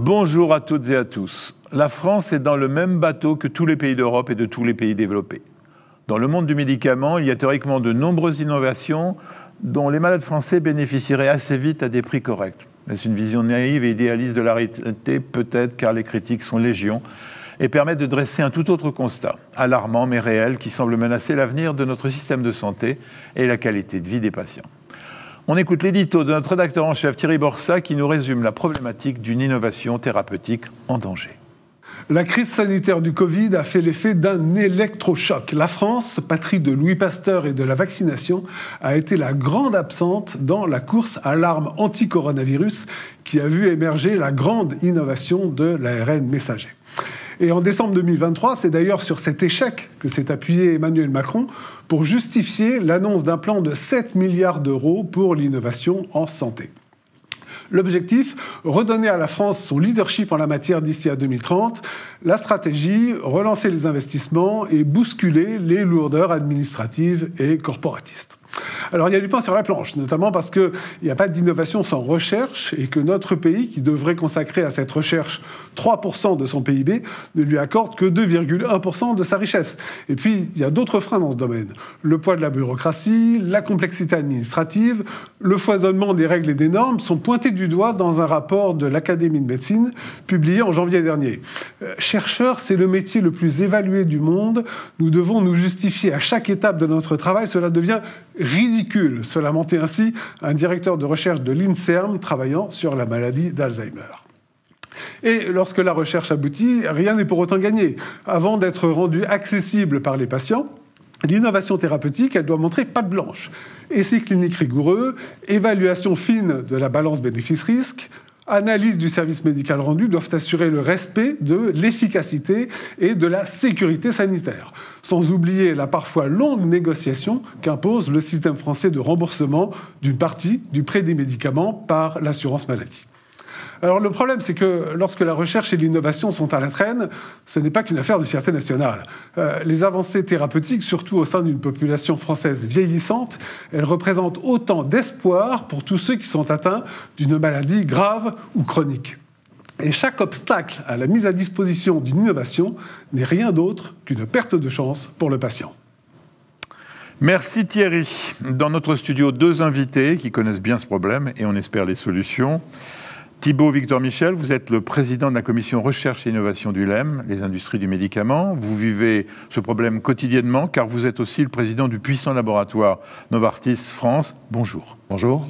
Bonjour à toutes et à tous. La France est dans le même bateau que tous les pays d'Europe et de tous les pays développés. Dans le monde du médicament, il y a théoriquement de nombreuses innovations dont les malades français bénéficieraient assez vite à des prix corrects. Mais c'est une vision naïve et idéaliste de la réalité, peut-être car les critiques sont légion, et permettent de dresser un tout autre constat, alarmant mais réel, qui semble menacer l'avenir de notre système de santé et la qualité de vie des patients. On écoute l'édito de notre rédacteur en chef Thierry Borsat qui nous résume la problématique d'une innovation thérapeutique en danger. La crise sanitaire du Covid a fait l'effet d'un électrochoc. La France, patrie de Louis Pasteur et de la vaccination, a été la grande absente dans la course à l'arme anti-coronavirus qui a vu émerger la grande innovation de l'ARN messager. Et en décembre 2023, c'est d'ailleurs sur cet échec que s'est appuyé Emmanuel Macron pour justifier l'annonce d'un plan de 7 milliards d'euros pour l'innovation en santé. L'objectif, redonner à la France son leadership en la matière d'ici à 2030. La stratégie, relancer les investissements et bousculer les lourdeurs administratives et corporatistes. Alors il y a du pain sur la planche, notamment parce qu'il n'y a pas d'innovation sans recherche et que notre pays, qui devrait consacrer à cette recherche 3% de son PIB, ne lui accorde que 2,1% de sa richesse. Et puis il y a d'autres freins dans ce domaine. Le poids de la bureaucratie, la complexité administrative, le foisonnement des règles et des normes sont pointés du doigt dans un rapport de l'Académie de médecine publié en janvier dernier. Chercheur, c'est le métier le plus évalué du monde. Nous devons nous justifier à chaque étape de notre travail. Cela devient ridicule, se lamentait ainsi un directeur de recherche de l'INSERM travaillant sur la maladie d'Alzheimer. Et lorsque la recherche aboutit, rien n'est pour autant gagné. Avant d'être rendue accessible par les patients, l'innovation thérapeutique, elle doit montrer patte blanche. Essais cliniques rigoureux, évaluation fine de la balance bénéfice-risque, analyse du service médical rendu doivent assurer le respect de l'efficacité et de la sécurité sanitaire. Sans oublier la parfois longue négociation qu'impose le système français de remboursement d'une partie du prix des médicaments par l'assurance maladie. Alors le problème, c'est que lorsque la recherche et l'innovation sont à la traîne, ce n'est pas qu'une affaire de fierté nationale. Les avancées thérapeutiques, surtout au sein d'une population française vieillissante, elles représentent autant d'espoir pour tous ceux qui sont atteints d'une maladie grave ou chronique. Et chaque obstacle à la mise à disposition d'une innovation n'est rien d'autre qu'une perte de chance pour le patient. Merci Thierry. Dans notre studio, deux invités qui connaissent bien ce problème et on espère les solutions. Thibaut Victor Michel, vous êtes le président de la commission recherche et innovation du LEM, les industries du médicament. Vous vivez ce problème quotidiennement car vous êtes aussi le président du puissant laboratoire Novartis France. Bonjour. Bonjour.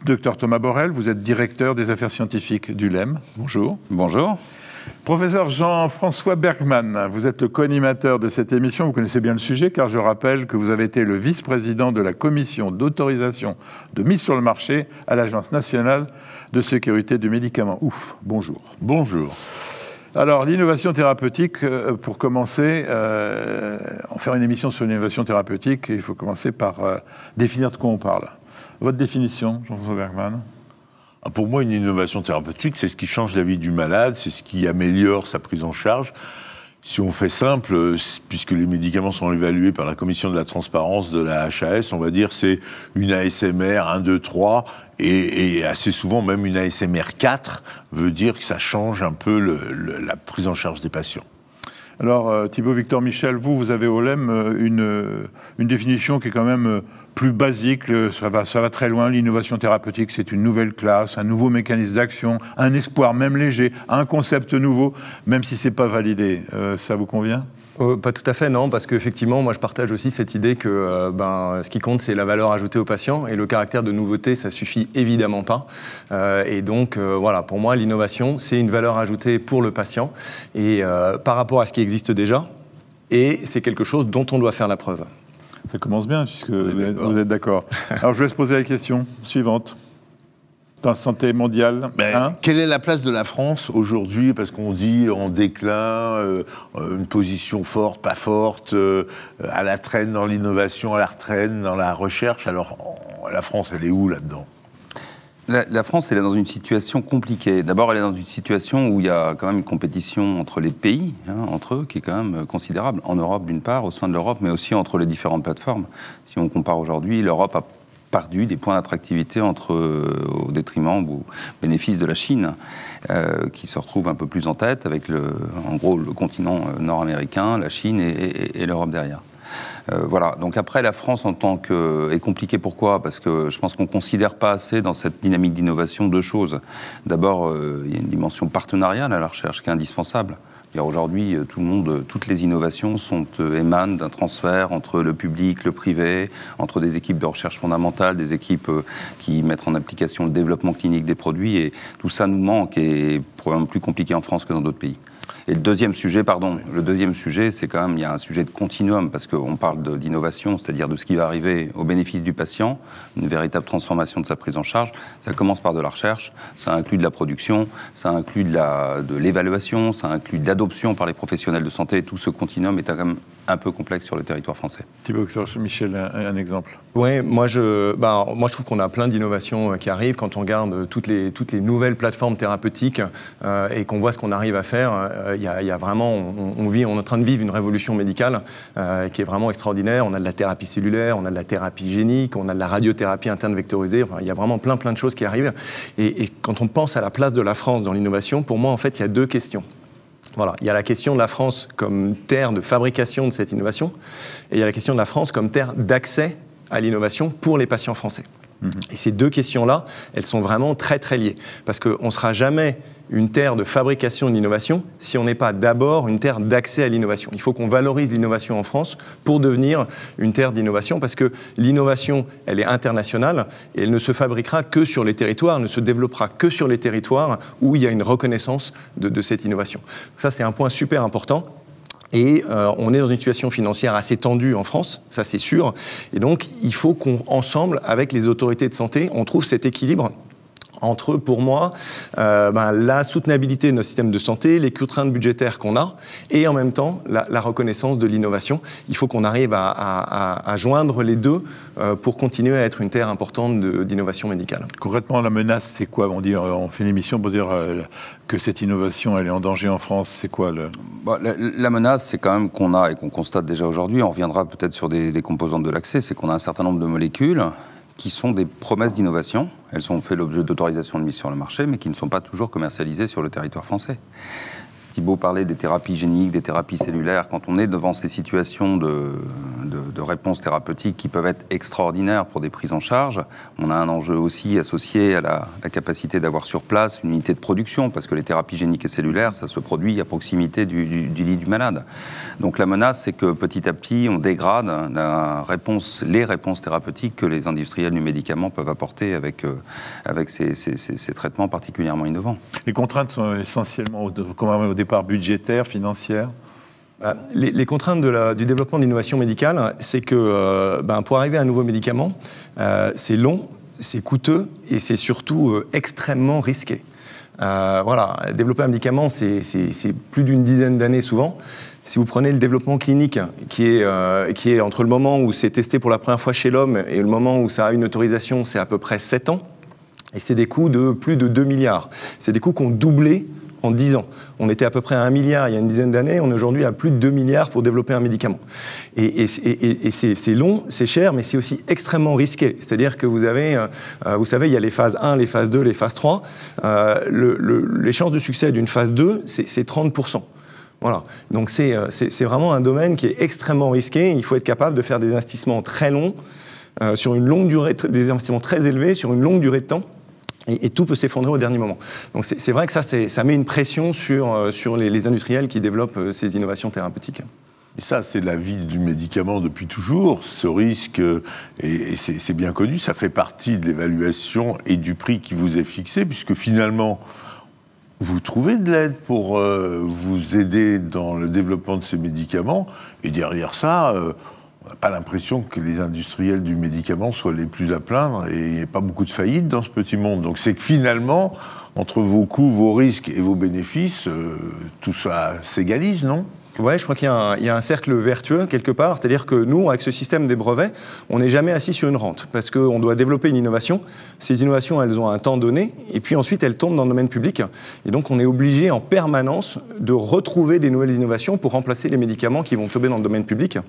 Docteur Thomas Borrel, vous êtes directeur des affaires scientifiques du LEM. Bonjour. Bonjour. Professeur Jean-François Bergmann, vous êtes le co-animateur de cette émission. Vous connaissez bien le sujet car je rappelle que vous avez été le vice-président de la commission d'autorisation de mise sur le marché à l'Agence nationale de sécurité du médicament. Ouf, bonjour. Bonjour. Alors, l'innovation thérapeutique, pour commencer, en faire une émission sur l'innovation thérapeutique, il faut commencer par définir de quoi on parle. Votre définition, Jean-François Bergmann? Pour moi, une innovation thérapeutique, c'est ce qui change la vie du malade, c'est ce qui améliore sa prise en charge. Si on fait simple, puisque les médicaments sont évalués par la commission de la transparence de la HAS, on va dire c'est une ASMR 1, 2, 3, et assez souvent même une ASMR 4 veut dire que ça change un peu la prise en charge des patients. Alors, Thibaut Victor Michel, vous avez au LEM une définition qui est quand même plus basique, ça va très loin. L'innovation thérapeutique, c'est une nouvelle classe, un nouveau mécanisme d'action, un espoir même léger, un concept nouveau, même si ce n'est pas validé. Ça vous convient ? Pas tout à fait, non, parce qu'effectivement, moi je partage aussi cette idée que ce qui compte, c'est la valeur ajoutée au patient, et le caractère de nouveauté, ça suffit évidemment pas. Et donc, voilà, pour moi, l'innovation, c'est une valeur ajoutée pour le patient, et par rapport à ce qui existe déjà, et c'est quelque chose dont on doit faire la preuve. Ça commence bien, puisque vous êtes d'accord. Alors, je vais se poser la question suivante. Dans la santé mondiale, quelle est la place de la France aujourd'hui? Parce qu'on dit en déclin, une position forte, pas forte, à la traîne dans l'innovation, à la traîne dans la recherche. Alors, la France, elle est où là-dedans? La France, elle est dans une situation compliquée. D'abord, elle est dans une situation où il y a quand même une compétition entre les pays, entre eux, qui est quand même considérable. En Europe, d'une part, au sein de l'Europe, mais aussi entre les différentes plateformes. Si on compare aujourd'hui, l'Europe a perdu des points d'attractivité au détriment ou au bénéfice de la Chine, qui se retrouve un peu plus en tête avec en gros le continent nord-américain, la Chine et l'Europe derrière. Voilà. Donc après, la France en tant que est compliquée. Pourquoi ? Parce que je pense qu'on ne considère pas assez dans cette dynamique d'innovation deux choses. D'abord, il y a une dimension partenariale à la recherche qui est indispensable. Aujourd'hui, toutes les innovations émanent d'un transfert entre le public, le privé, entre des équipes de recherche fondamentale, des équipes qui mettent en application le développement clinique des produits, et tout ça nous manque et est probablement plus compliqué en France que dans d'autres pays. Et le deuxième sujet, c'est quand même, il y a un sujet de continuum, parce qu'on parle d'innovation, c'est-à-dire de ce qui va arriver au bénéfice du patient, une véritable transformation de sa prise en charge. Ça commence par de la recherche, ça inclut de la production, ça inclut de l'évaluation, ça inclut de l'adoption par les professionnels de santé. Tout ce continuum est quand même un peu complexe sur le territoire français. Thibaut, Michel, un exemple. Oui, moi je trouve qu'on a plein d'innovations qui arrivent quand on regarde toutes les nouvelles plateformes thérapeutiques et qu'on voit ce qu'on arrive à faire. Il y a vraiment, on est en train de vivre une révolution médicale qui est vraiment extraordinaire. On a de la thérapie cellulaire, on a de la thérapie génique, on a de la radiothérapie interne vectorisée. Enfin, il y a vraiment plein de choses qui arrivent. Et quand on pense à la place de la France dans l'innovation, pour moi, en fait, il y a deux questions. Voilà, il y a la question de la France comme terre de fabrication de cette innovation, et il y a la question de la France comme terre d'accès à l'innovation pour les patients français. Et ces deux questions-là, elles sont vraiment très très liées, parce qu'on ne sera jamais une terre de fabrication de l'innovation si on n'est pas d'abord une terre d'accès à l'innovation. Il faut qu'on valorise l'innovation en France pour devenir une terre d'innovation, parce que l'innovation, elle est internationale et elle ne se fabriquera que sur les territoires, ne se développera que sur les territoires où il y a une reconnaissance de cette innovation. Donc ça, c'est un point super important. Et on est dans une situation financière assez tendue en France, ça c'est sûr. Et donc, il faut qu'ensemble, avec les autorités de santé, on trouve cet équilibre entre, pour moi, la soutenabilité de notre système de santé, les contraintes budgétaires qu'on a, et en même temps, la reconnaissance de l'innovation. Il faut qu'on arrive à joindre les deux pour continuer à être une terre importante d'innovation médicale. Concrètement, la menace, c'est quoi ? On fait une émission pour dire que cette innovation, elle est en danger en France. C'est quoi la menace, c'est quand même qu'on a, et qu'on constate déjà aujourd'hui, on reviendra peut-être sur des composantes de l'accès, c'est qu'on a un certain nombre de molécules qui sont des promesses d'innovation. Elles ont fait l'objet d'autorisation de mise sur le marché, mais qui ne sont pas toujours commercialisées sur le territoire français. Thibaut parlait des thérapies géniques, des thérapies cellulaires. Quand on est devant ces situations de réponses thérapeutiques qui peuvent être extraordinaires pour des prises en charge, on a un enjeu aussi associé à la capacité d'avoir sur place une unité de production, parce que les thérapies géniques et cellulaires, ça se produit à proximité du lit du malade. Donc la menace, c'est que petit à petit, on dégrade les réponses thérapeutiques que les industriels du médicament peuvent apporter avec ces traitements particulièrement innovants. Les contraintes sont essentiellement au départ budgétaires, financières ? Les contraintes du développement de l'innovation médicale, c'est que pour arriver à un nouveau médicament, c'est long, c'est coûteux et c'est surtout extrêmement risqué. Développer un médicament, c'est plus d'une dizaine d'années souvent. Si vous prenez le développement clinique, qui est entre le moment où c'est testé pour la première fois chez l'homme et le moment où ça a une autorisation, c'est à peu près 7 ans. Et c'est des coûts de plus de 2 milliards. C'est des coûts qui ont doublé en 10 ans. On était à peu près à 1 milliard il y a une dizaine d'années, on est aujourd'hui à plus de 2 milliards pour développer un médicament. Et c'est long, c'est cher, mais c'est aussi extrêmement risqué. C'est-à-dire que vous savez, il y a les phases 1, les phases 2, les phases 3. Les chances de succès d'une phase 2, c'est 30%. Voilà. Donc c'est vraiment un domaine qui est extrêmement risqué. Il faut être capable de faire des investissements très longs, sur une longue durée, des investissements très élevés, sur une longue durée de temps. Et tout peut s'effondrer au dernier moment. Donc c'est vrai que ça met une pression sur les industriels qui développent ces innovations thérapeutiques. Et ça, c'est la vie du médicament depuis toujours. Ce risque, et c'est bien connu, ça fait partie de l'évaluation et du prix qui vous est fixé, puisque finalement, vous trouvez de l'aide pour vous aider dans le développement de ces médicaments. Et derrière ça, on n'a pas l'impression que les industriels du médicament soient les plus à plaindre, et il n'y a pas beaucoup de faillites dans ce petit monde. Donc c'est que finalement, entre vos coûts, vos risques et vos bénéfices, tout ça s'égalise, non ? Ouais, je crois qu'il y a un cercle vertueux quelque part. C'est-à-dire que nous, avec ce système des brevets, on n'est jamais assis sur une rente, parce qu'on doit développer une innovation. Ces innovations, elles ont un temps donné, et puis ensuite, elles tombent dans le domaine public. Et donc, on est obligé en permanence de retrouver des nouvelles innovations pour remplacer les médicaments qui vont tomber dans le domaine public.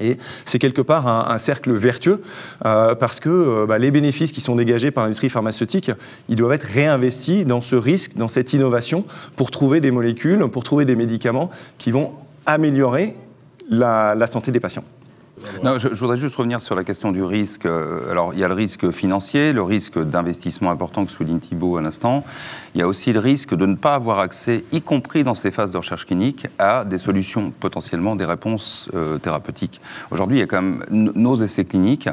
Et c'est quelque part un cercle vertueux parce que les bénéfices qui sont dégagés par l'industrie pharmaceutique, ils doivent être réinvestis dans ce risque, dans cette innovation, pour trouver des molécules, pour trouver des médicaments qui vont améliorer la santé des patients. Non, je voudrais juste revenir sur la question du risque. Alors, il y a le risque financier, le risque d'investissement important que souligne Thibault à l'instant. Il y a aussi le risque de ne pas avoir accès, y compris dans ces phases de recherche clinique, à des solutions, potentiellement des réponses thérapeutiques. Aujourd'hui, il y a quand même nos essais cliniques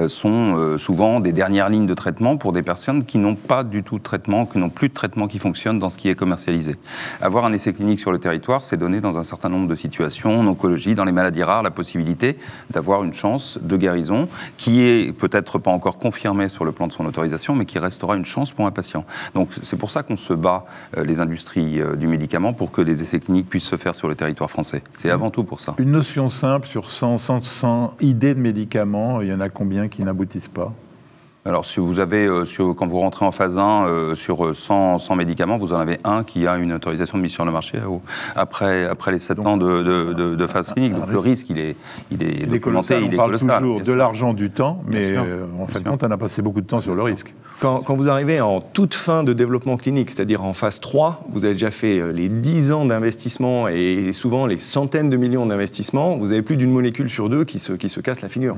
sont souvent des dernières lignes de traitement pour des personnes qui n'ont pas du tout de traitement, qui n'ont plus de traitement qui fonctionne dans ce qui est commercialisé. Avoir un essai clinique sur le territoire, c'est donner dans un certain nombre de situations, en oncologie, dans les maladies rares, la possibilité d'avoir une chance de guérison qui est peut-être pas encore confirmée sur le plan de son autorisation, mais qui restera une chance pour un patient. Donc c'est pour ça qu'on se bat, les industries du médicament, pour que les essais cliniques puissent se faire sur le territoire français. C'est avant tout pour ça. Une notion simple, sur 100 idées de médicaments, il y en a combien qui n'aboutissent pas ? Alors, si vous avez, quand vous rentrez en phase 1, sur 100 médicaments, vous en avez un qui a une autorisation de mise sur le marché après les 7 ans de phase clinique. Donc, le risque, il est documenté, il est colossal. On parle toujours de l'argent, du temps, mais en fait, on a passé beaucoup de temps sur le risque. Quand vous arrivez en toute fin de développement clinique, c'est-à-dire en phase 3, vous avez déjà fait les 10 ans d'investissement et souvent les centaines de millions d'investissements, vous avez plus d'une molécule sur 2 qui se casse la figure.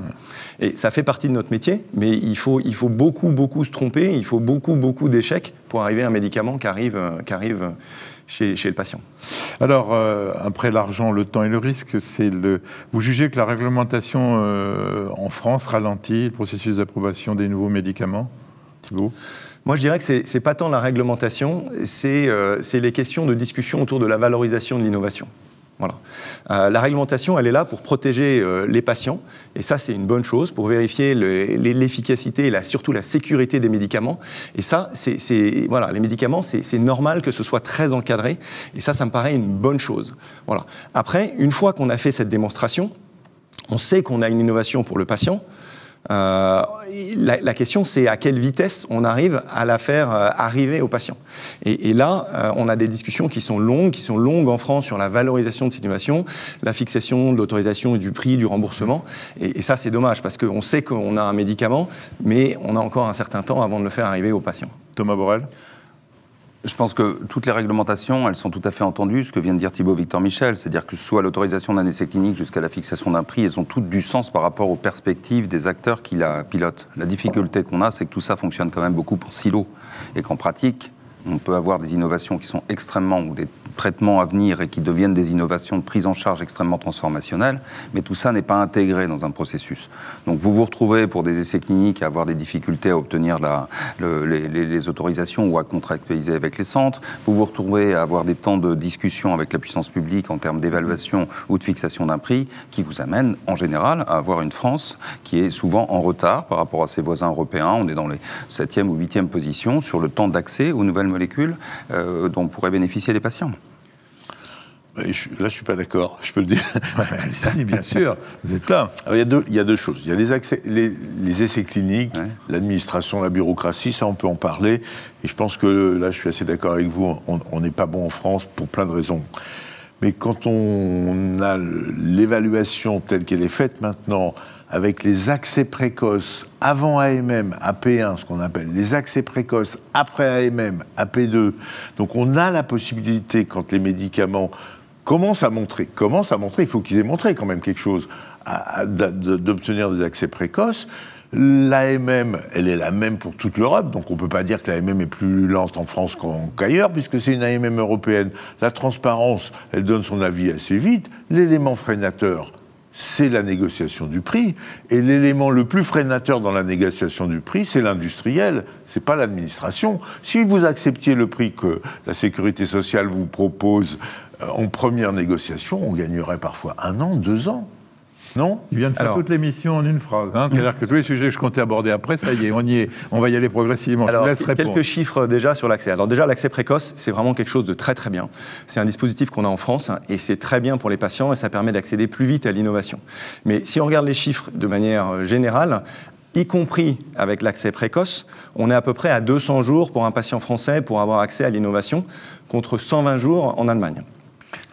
Et ça fait partie de notre métier, mais il faut beaucoup se tromper, il faut beaucoup d'échecs pour arriver à un médicament qui arrive chez le patient. Alors, après l'argent, le temps et le risque, vous jugez que la réglementation en France ralentit le processus d'approbation des nouveaux médicaments, Thibault ? Moi, je dirais que c'est pas tant la réglementation, c'est les questions de discussion autour de la valorisation de l'innovation. Voilà. La réglementation, elle est là pour protéger les patients, et ça, c'est une bonne chose, pour vérifier l'efficacité et surtout la sécurité des médicaments. Et ça, voilà, les médicaments, c'est normal que ce soit très encadré, et ça me paraît une bonne chose. Voilà. Après, une fois qu'on a fait cette démonstration, on sait qu'on a une innovation pour le patient. La question, c'est à quelle vitesse on arrive à la faire arriver aux patients. Et là, on a des discussions qui sont longues en France sur la valorisation de cette innovation, la fixation de l'autorisation et du prix, du remboursement. Et ça, c'est dommage, parce qu'on sait qu'on a un médicament, mais on a encore un certain temps avant de le faire arriver aux patients. Thomas Borel ? Je pense que toutes les réglementations, elles sont tout à fait entendues, ce que vient de dire Thibault Victor Michel, c'est-à-dire que soit l'autorisation d'un essai clinique jusqu'à la fixation d'un prix, elles ont toutes du sens par rapport aux perspectives des acteurs qui la pilotent. La difficulté qu'on a, c'est que tout ça fonctionne quand même beaucoup en silo, et qu'en pratique, on peut avoir des innovations qui sont extrêmement, ou des traitements à venir et qui deviennent des innovations de prise en charge extrêmement transformationnelles, mais tout ça n'est pas intégré dans un processus. Donc vous vous retrouvez pour des essais cliniques à avoir des difficultés à obtenir les autorisations ou à contractualiser avec les centres, vous vous retrouvez à avoir des temps de discussion avec la puissance publique en termes d'évaluation ou de fixation d'un prix qui vous amène en général à avoir une France qui est souvent en retard par rapport à ses voisins européens. On est dans les 7e ou 8e positions sur le temps d'accès aux nouvelles molécules dont pourraient bénéficier les patients. Là, je ne suis pas d'accord, je peux le dire. Si, bien sûr, vous êtes là. Alors, il y a deux choses. Il y a les essais cliniques, l'administration, la bureaucratie, ça on peut en parler. Et je pense que là, je suis assez d'accord avec vous, on n'est pas bon en France pour plein de raisons. Mais quand on a l'évaluation telle qu'elle est faite maintenant, avec les accès précoces avant AMM, AP1, ce qu'on appelle, les accès précoces après AMM, AP2, donc on a la possibilité, quand les médicaments commencent à montrer, il faut qu'ils aient montré quand même quelque chose, d'obtenir des accès précoces. L'AMM, elle est la même pour toute l'Europe, donc on ne peut pas dire que l'AMM est plus lente en France qu'ailleurs, puisque c'est une AMM européenne. La transparence, elle donne son avis assez vite. L'élément freinateur, c'est la négociation du prix. Et l'élément le plus freinateur dans la négociation du prix, c'est l'industriel, c'est pas l'administration. Si vous acceptiez le prix que la Sécurité sociale vous propose en première négociation, on gagnerait parfois 1 an, 2 ans. Non ? Il vient de faire toute l'émission en une phrase. C'est-à-dire que tous les sujets que je comptais aborder après, ça y est, on va y aller progressivement. Alors, je vous laisse répondre. Quelques chiffres déjà sur l'accès. Alors déjà, l'accès précoce, c'est vraiment quelque chose de très très bien. C'est un dispositif qu'on a en France et c'est très bien pour les patients et ça permet d'accéder plus vite à l'innovation. Mais si on regarde les chiffres de manière générale, y compris avec l'accès précoce, on est à peu près à 200 jours pour un patient français pour avoir accès à l'innovation, contre 120 jours en Allemagne.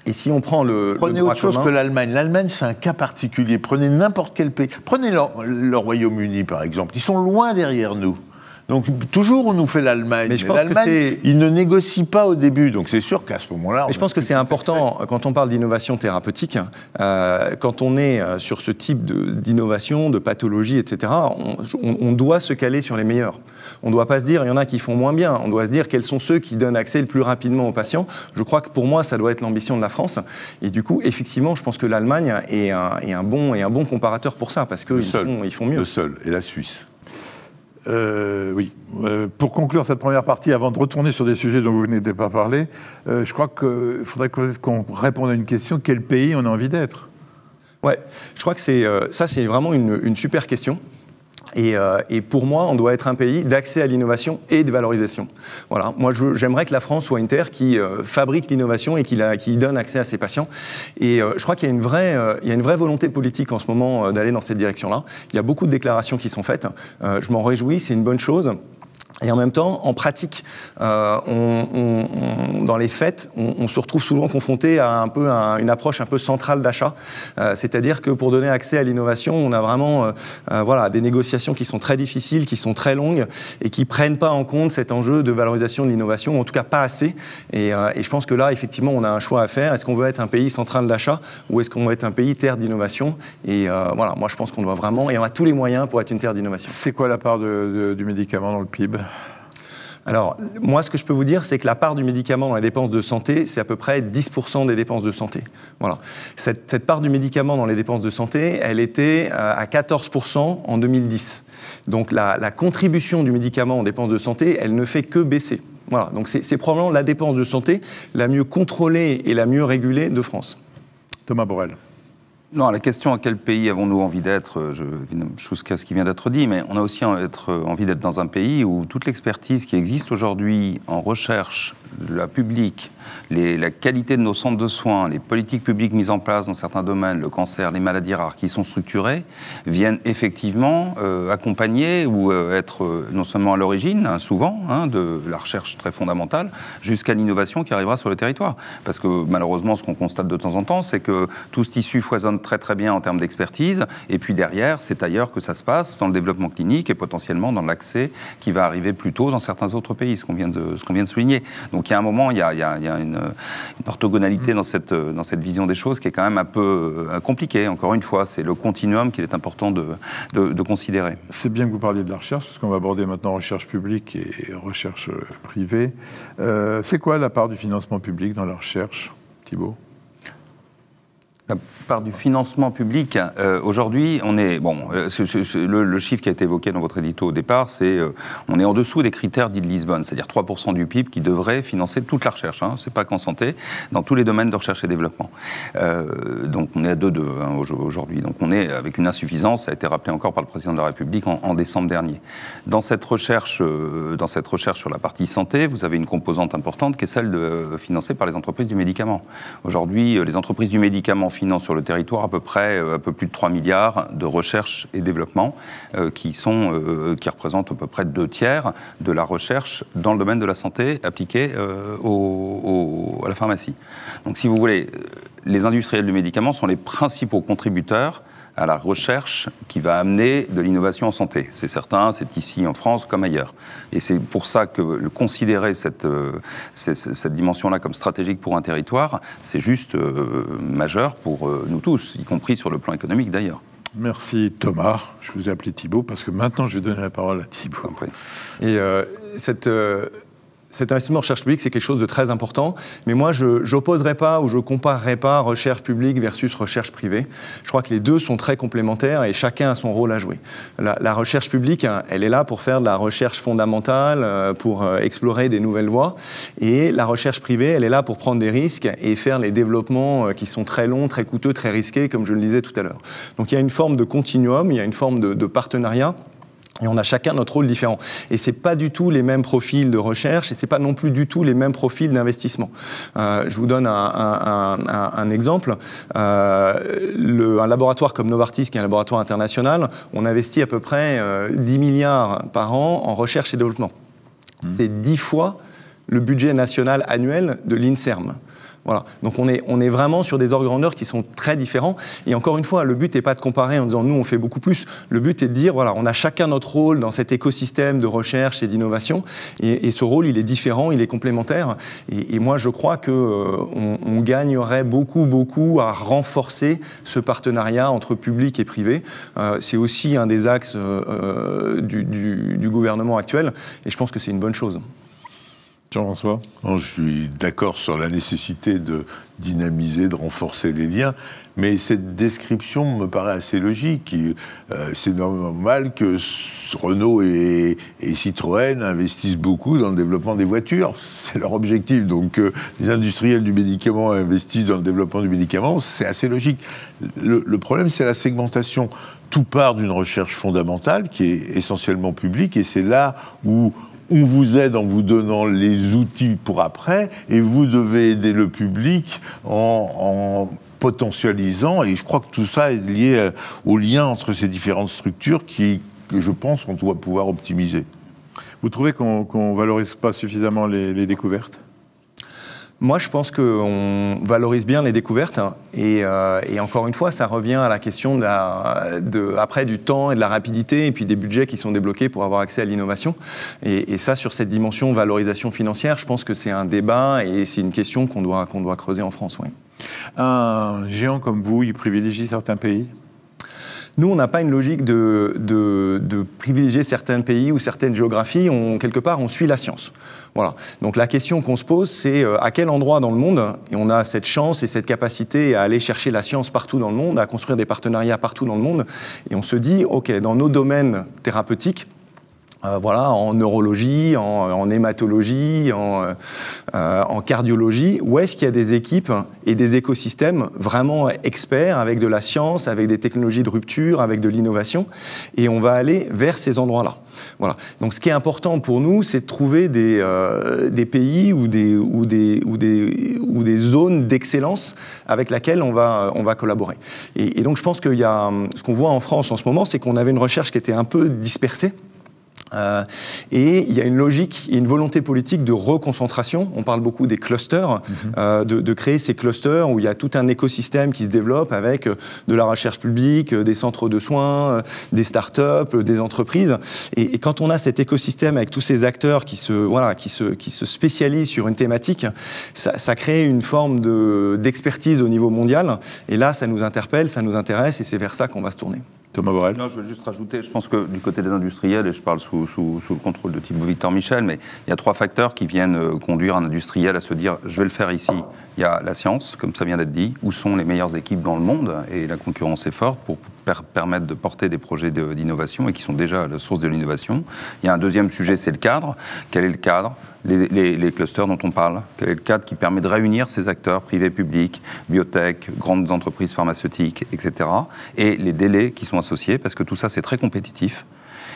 Et si on prend Prenez autre chose que l'Allemagne. L'Allemagne, c'est un cas particulier. Prenez n'importe quel pays. Prenez le Royaume-Uni, par exemple. Ils sont loin derrière nous. Donc, toujours, on nous fait l'Allemagne. Mais l'Allemagne, ils ne négocient pas au début. Donc, c'est sûr qu'à ce moment-là... Je pense que c'est important, quand on parle d'innovation thérapeutique, quand on est sur ce type d'innovation, de pathologie, etc., on doit se caler sur les meilleurs. On ne doit pas se dire, il y en a qui font moins bien. On doit se dire, quels sont ceux qui donnent accès le plus rapidement aux patients. Je crois que pour moi, ça doit être l'ambition de la France. Et du coup, effectivement, je pense que l'Allemagne est un bon comparateur pour ça, parce qu'ils font mieux. Le seul, et la Suisse. Oui. Pour conclure cette première partie, avant de retourner sur des sujets dont vous venez de pas parler, je crois qu'il faudrait qu'on réponde à une question. Quel pays on a envie d'être ? Ouais, je crois que c'est vraiment une super question. Et pour moi, on doit être un pays d'accès à l'innovation et de valorisation. Voilà. Moi, j'aimerais que la France soit une terre qui fabrique l'innovation et qui donne accès à ses patients. Et je crois qu'il y a une vraie volonté politique en ce moment d'aller dans cette direction-là. Il y a beaucoup de déclarations qui sont faites. Je m'en réjouis, c'est une bonne chose. Et en même temps, en pratique, dans les faits, on se retrouve souvent confronté à une approche un peu centrale d'achat. C'est-à-dire que pour donner accès à l'innovation, on a vraiment des négociations qui sont très difficiles, qui sont très longues et qui prennent pas en compte cet enjeu de valorisation de l'innovation, ou en tout cas pas assez. Et je pense que là, effectivement, on a un choix à faire. Est-ce qu'on veut être un pays central d'achat ou est-ce qu'on veut être un pays terre d'innovation ? Et moi, je pense qu'on doit vraiment, et on a tous les moyens pour être une terre d'innovation. C'est quoi la part du médicament dans le PIB ? Alors, moi, ce que je peux vous dire, c'est que la part du médicament dans les dépenses de santé, c'est à peu près 10% des dépenses de santé. Voilà. Cette part du médicament dans les dépenses de santé, elle était à 14% en 2010. Donc, la contribution du médicament en dépenses de santé, elle ne fait que baisser. Voilà. Donc, c'est probablement la dépense de santé la mieux contrôlée et la mieux régulée de France. Thomas Borrel. Non, la question à quel pays avons-nous envie d'être, jusqu'à ce qui vient d'être dit, mais on a aussi envie d'être dans un pays où toute l'expertise qui existe aujourd'hui en recherche, la publique, la qualité de nos centres de soins, les politiques publiques mises en place dans certains domaines, le cancer, les maladies rares qui sont structurées, viennent effectivement accompagner ou être non seulement à l'origine, souvent, de la recherche très fondamentale, jusqu'à l'innovation qui arrivera sur le territoire. Parce que malheureusement, ce qu'on constate de temps en temps, c'est que tout ce tissu foisonne très très bien en termes d'expertise, et puis derrière, c'est ailleurs que ça se passe, dans le développement clinique et potentiellement dans l'accès qui va arriver plus tôt dans certains autres pays, ce qu'on vient de souligner. Donc il y a un moment, il y a une orthogonalité dans cette vision des choses qui est quand même un peu compliquée. Encore une fois, c'est le continuum qu'il est important de considérer. C'est bien que vous parliez de la recherche, parce qu'on va aborder maintenant recherche publique et recherche privée. C'est quoi la part du financement public dans la recherche, Thibault ? La part du financement public, aujourd'hui, on est... Bon, le chiffre qui a été évoqué dans votre édito au départ, c'est on est en dessous des critères dits de Lisbonne, c'est-à-dire 3% du PIB qui devrait financer toute la recherche, c'est pas qu'en santé, dans tous les domaines de recherche et développement. Donc on est à 2,2 aujourd'hui. Donc on est avec une insuffisance, ça a été rappelé encore par le président de la République en décembre dernier. Dans cette recherche sur la partie santé, vous avez une composante importante qui est celle financée par les entreprises du médicament. Aujourd'hui, les entreprises du médicament financent sur le territoire à peu près un peu plus de 3 milliards de recherche et développement qui représentent à peu près 2/3 de la recherche dans le domaine de la santé appliquée à la pharmacie. Donc si vous voulez, les industriels du médicament sont les principaux contributeurs à la recherche qui va amener de l'innovation en santé. C'est certain, c'est ici en France comme ailleurs. Et c'est pour ça que considérer cette dimension-là comme stratégique pour un territoire, c'est juste majeur pour nous tous, y compris sur le plan économique d'ailleurs. Merci Thomas. Je vous ai appelé Thibault parce que maintenant je vais donner la parole à Thibault. Et cet investissement en recherche publique, c'est quelque chose de très important. Mais moi, je n'opposerai pas ou je ne comparerai pas recherche publique versus recherche privée. Je crois que les deux sont très complémentaires et chacun a son rôle à jouer. La recherche publique, elle est là pour faire de la recherche fondamentale, pour explorer des nouvelles voies. Et la recherche privée, elle est là pour prendre des risques et faire les développements qui sont très longs, très coûteux, très risqués, comme je le disais tout à l'heure. Donc il y a une forme de continuum, il y a une forme de partenariat. Et on a chacun notre rôle différent. Et c'est pas du tout les mêmes profils de recherche et c'est pas non plus du tout les mêmes profils d'investissement. Je vous donne un exemple. Un laboratoire comme Novartis, qui est un laboratoire international, on investit à peu près 10 milliards par an en recherche et développement. C'est 10 fois le budget national annuel de l'INSERM. Voilà. Donc on est vraiment sur des ordres de grandeur qui sont très différents. Et encore une fois, le but n'est pas de comparer en disant nous on fait beaucoup plus. Le but est de dire voilà, on a chacun notre rôle dans cet écosystème de recherche et d'innovation. Et ce rôle, il est différent, il est complémentaire. Et moi, je crois qu'on gagnerait beaucoup à renforcer ce partenariat entre public et privé. C'est aussi un des axes du gouvernement actuel. Et je pense que c'est une bonne chose. Jean-François ? Je suis d'accord sur la nécessité de dynamiser, de renforcer les liens, mais cette description me paraît assez logique. C'est normal que Renault et Citroën investissent beaucoup dans le développement des voitures. C'est leur objectif. Donc les industriels du médicament investissent dans le développement du médicament, c'est assez logique. Le problème, c'est la segmentation. Tout part d'une recherche fondamentale qui est essentiellement publique, et c'est là où on vous aide en vous donnant les outils pour après, et vous devez aider le public en potentialisant, et je crois que tout ça est lié au lien entre ces différentes structures que je pense qu'on doit pouvoir optimiser. Vous trouvez qu'on ne valorise pas suffisamment les découvertes ? Moi, je pense qu'on valorise bien les découvertes, hein, et encore une fois, ça revient à la question après du temps et de la rapidité, et puis des budgets qui sont débloqués pour avoir accès à l'innovation. Et ça, sur cette dimension valorisation financière, je pense que c'est un débat et c'est une question qu'on doit creuser en France. Oui. Un géant comme vous, il privilégie certains pays ? Nous, on n'a pas une logique de privilégier certains pays ou certaines géographies. Quelque part, on suit la science. Voilà. Donc la question qu'on se pose, c'est à quel endroit dans le monde, et on a cette chance et cette capacité à aller chercher la science partout dans le monde, à construire des partenariats partout dans le monde, et on se dit, OK, dans nos domaines thérapeutiques, en neurologie, en hématologie, en cardiologie, où est-ce qu'il y a des équipes et des écosystèmes vraiment experts, avec de la science, avec des technologies de rupture, avec de l'innovation, et on va aller vers ces endroits-là. Voilà. Donc ce qui est important pour nous, c'est de trouver des pays ou des zones d'excellence avec lesquelles on va collaborer. Et donc je pense qu'il y a ce qu'on voit en France en ce moment, c'est qu'on avait une recherche qui était un peu dispersée. Et il y a une logique et une volonté politique de reconcentration. On parle beaucoup des clusters, de créer ces clusters où il y a tout un écosystème qui se développe avec de la recherche publique, des centres de soins, des startups, des entreprises. Et quand on a cet écosystème avec tous ces acteurs qui se spécialisent sur une thématique, ça crée une forme d'expertise au niveau mondial. Et là, ça nous interpelle, ça nous intéresse, et c'est vers ça qu'on va se tourner. Thomas Borel. Non, je veux juste rajouter, je pense que du côté des industriels, et je parle sous le contrôle de Thibault Victor Michel, mais il y a 3 facteurs qui viennent conduire un industriel à se dire « je vais le faire ici ». Il y a la science, comme ça vient d'être dit, où sont les meilleures équipes dans le monde, et la concurrence est forte pour permettre de porter des projets d'innovation et qui sont déjà la source de l'innovation. Il y a un deuxième sujet, c'est le cadre. Quel est le cadre ? Les clusters dont on parle. Quel est le cadre qui permet de réunir ces acteurs privés, publics, biotech, grandes entreprises pharmaceutiques, etc. Et les délais qui sont associés, parce que tout ça, c'est très compétitif.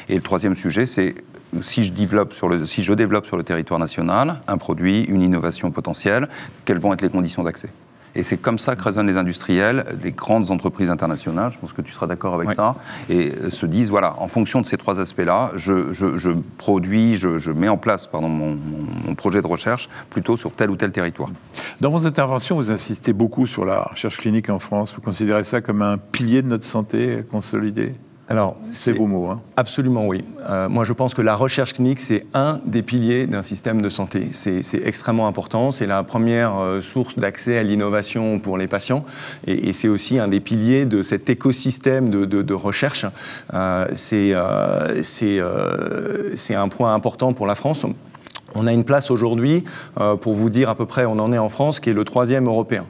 Et le troisième sujet, c'est si je développe sur le territoire national un produit, une innovation potentielle, quelles vont être les conditions d'accès ? Et c'est comme ça que raisonnent les industriels, les grandes entreprises internationales, je pense que tu seras d'accord avec ça, et se disent, voilà, en fonction de ces 3 aspects-là, je mets en place mon projet de recherche plutôt sur tel ou tel territoire. Dans vos interventions, vous insistez beaucoup sur la recherche clinique en France. Vous considérez ça comme un pilier de notre santé consolidé ? Alors, c'est vos mots, hein. Absolument, oui. Moi, je pense que la recherche clinique, c'est un des piliers d'un système de santé. C'est extrêmement important. C'est la première source d'accès à l'innovation pour les patients. Et c'est aussi un des piliers de cet écosystème de recherche. C'est un point important pour la France. On a une place aujourd'hui, pour vous dire à peu près où on en est en France, qui est le 3e européen.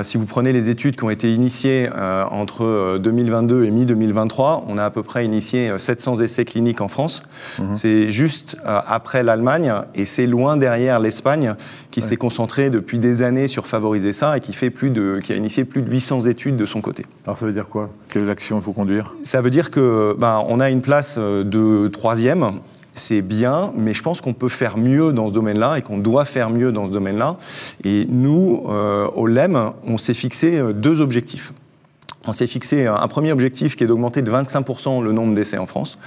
Si vous prenez les études qui ont été initiées entre 2022 et mi-2023, on a à peu près initié 700 essais cliniques en France. C'est juste après l'Allemagne, et c'est loin derrière l'Espagne, qui s'est concentrée depuis des années sur favoriser ça et qui a initié plus de 800 études de son côté. Alors ça veut dire quoi ? Quelles actions il faut conduire ? Ça veut dire que on a une place de 3e. C'est bien, mais je pense qu'on peut faire mieux dans ce domaine-là et qu'on doit faire mieux dans ce domaine-là. Et nous, au LEM, on s'est fixé 2 objectifs. on s'est fixé un premier objectif qui est d'augmenter de 25% le nombre d'essais en France.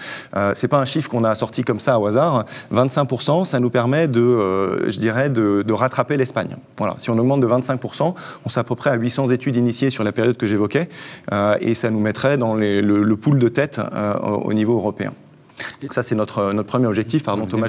C'est pas un chiffre qu'on a sorti comme ça au hasard. 25%, ça nous permet de rattraper l'Espagne. Voilà. Si on augmente de 25%, on s'est à peu près à 800 études initiées sur la période que j'évoquais, et ça nous mettrait dans le pool de tête au niveau européen. Donc ça, c'est notre premier objectif, pardon Thomas.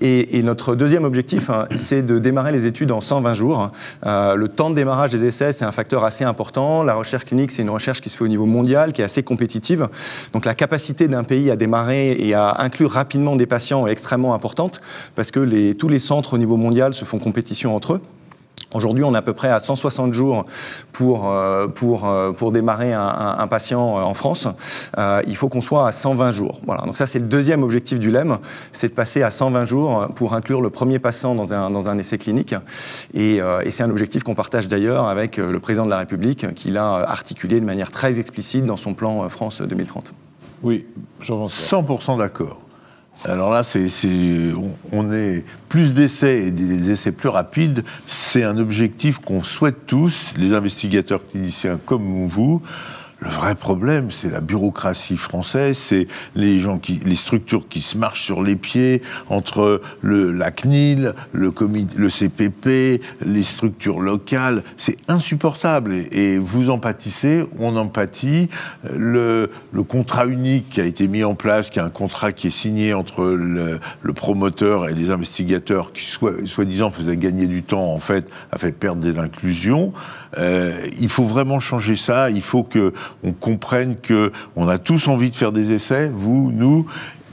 Et notre deuxième objectif, c'est de démarrer les études en 120 jours. Le temps de démarrage des essais, c'est un facteur assez important. La recherche clinique, c'est une recherche qui se fait au niveau mondial, qui est assez compétitive. Donc la capacité d'un pays à démarrer et à inclure rapidement des patients est extrêmement importante, parce que tous les centres au niveau mondial se font compétition entre eux. Aujourd'hui, on est à peu près à 160 jours pour démarrer un patient en France. Il faut qu'on soit à 120 jours. Voilà. Donc ça, c'est le deuxième objectif du LEM, c'est de passer à 120 jours pour inclure le premier patient dans un essai clinique. Et c'est un objectif qu'on partage d'ailleurs avec le président de la République, qui l'a articulé de manière très explicite dans son plan France 2030. Oui, j'en 100% d'accord. Alors là, on est plus d'essais et des essais plus rapides. C'est un objectif qu'on souhaite tous, les investigateurs cliniciens comme vous. Le vrai problème, c'est la bureaucratie française, c'est les structures qui se marchent sur les pieds entre la CNIL, le CPP, les structures locales. C'est insupportable et vous en pâtissez, on en pâtit. Le contrat unique qui a été mis en place, qui est un contrat qui est signé entre le promoteur et les investigateurs qui, soi-disant, faisaient gagner du temps, en fait, a fait perdre des inclusions. Il faut vraiment changer ça, il faut qu'on comprenne qu'on a tous envie de faire des essais, vous, nous,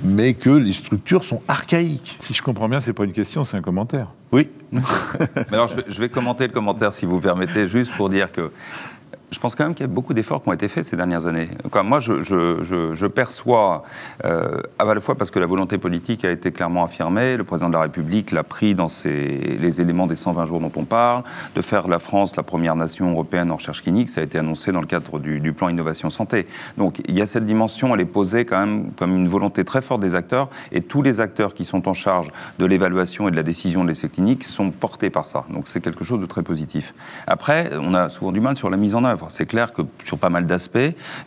mais que les structures sont archaïques. Si je comprends bien, c'est pas une question, c'est un commentaire. Oui. Mais alors, je vais commenter le commentaire, si vous permettez, juste pour dire que je pense quand même qu'il y a beaucoup d'efforts qui ont été faits ces dernières années. Moi, je perçois, à la fois parce que la volonté politique a été clairement affirmée, le président de la République l'a pris dans les éléments des 120 jours dont on parle, de faire de la France la première nation européenne en recherche clinique, ça a été annoncé dans le cadre du plan Innovation Santé. Donc il y a cette dimension, elle est posée quand même comme une volonté très forte des acteurs, et tous les acteurs qui sont en charge de l'évaluation et de la décision de l'essai clinique sont portés par ça. Donc c'est quelque chose de très positif. Après, on a souvent du mal sur la mise en œuvre. C'est clair que sur pas mal d'aspects,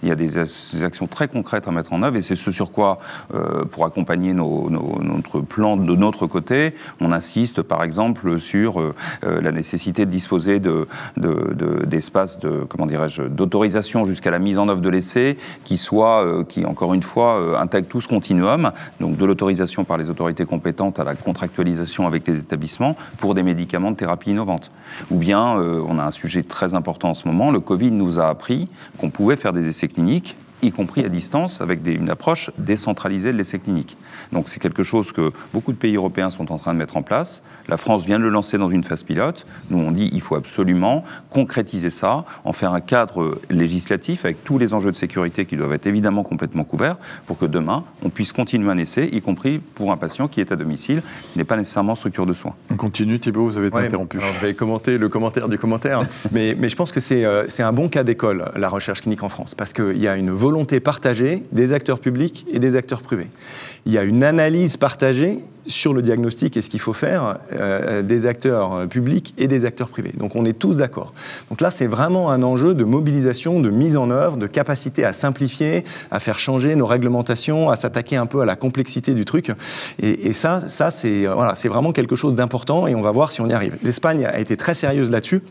il y a des actions très concrètes à mettre en œuvre, et c'est ce sur quoi, pour accompagner notre plan de notre côté, on insiste par exemple sur la nécessité de disposer d'espaces d'autorisation jusqu'à la mise en œuvre de l'essai qui encore une fois intègre tout ce continuum, donc de l'autorisation par les autorités compétentes à la contractualisation avec les établissements pour des médicaments de thérapie innovante. Ou bien, on a un sujet très important en ce moment, le Covid nous a appris qu'on pouvait faire des essais cliniques, y compris à distance, avec une approche décentralisée de l'essai clinique. Donc c'est quelque chose que beaucoup de pays européens sont en train de mettre en place. La France vient de le lancer dans une phase pilote. Nous, on dit qu'il faut absolument concrétiser ça, en faire un cadre législatif avec tous les enjeux de sécurité qui doivent être évidemment complètement couverts pour que demain, on puisse continuer un essai, y compris pour un patient qui est à domicile, qui n'est pas nécessairement structure de soins. On continue, Thibault, vous avez été interrompu. Alors, je vais commenter le commentaire du commentaire, mais je pense que c'est un bon cas d'école, la recherche clinique en France, parce qu'il y a une volonté partagée des acteurs publics et des acteurs privés. Il y a une analyse partagée sur le diagnostic et ce qu'il faut faire des acteurs publics et des acteurs privés. Donc on est tous d'accord. Donc là, c'est vraiment un enjeu de mobilisation, de mise en œuvre, de capacité à simplifier, à faire changer nos réglementations, à s'attaquer un peu à la complexité du truc. Et ça c'est vraiment quelque chose d'important, et on va voir si on y arrive. L'Espagne a été très sérieuse là-dessus.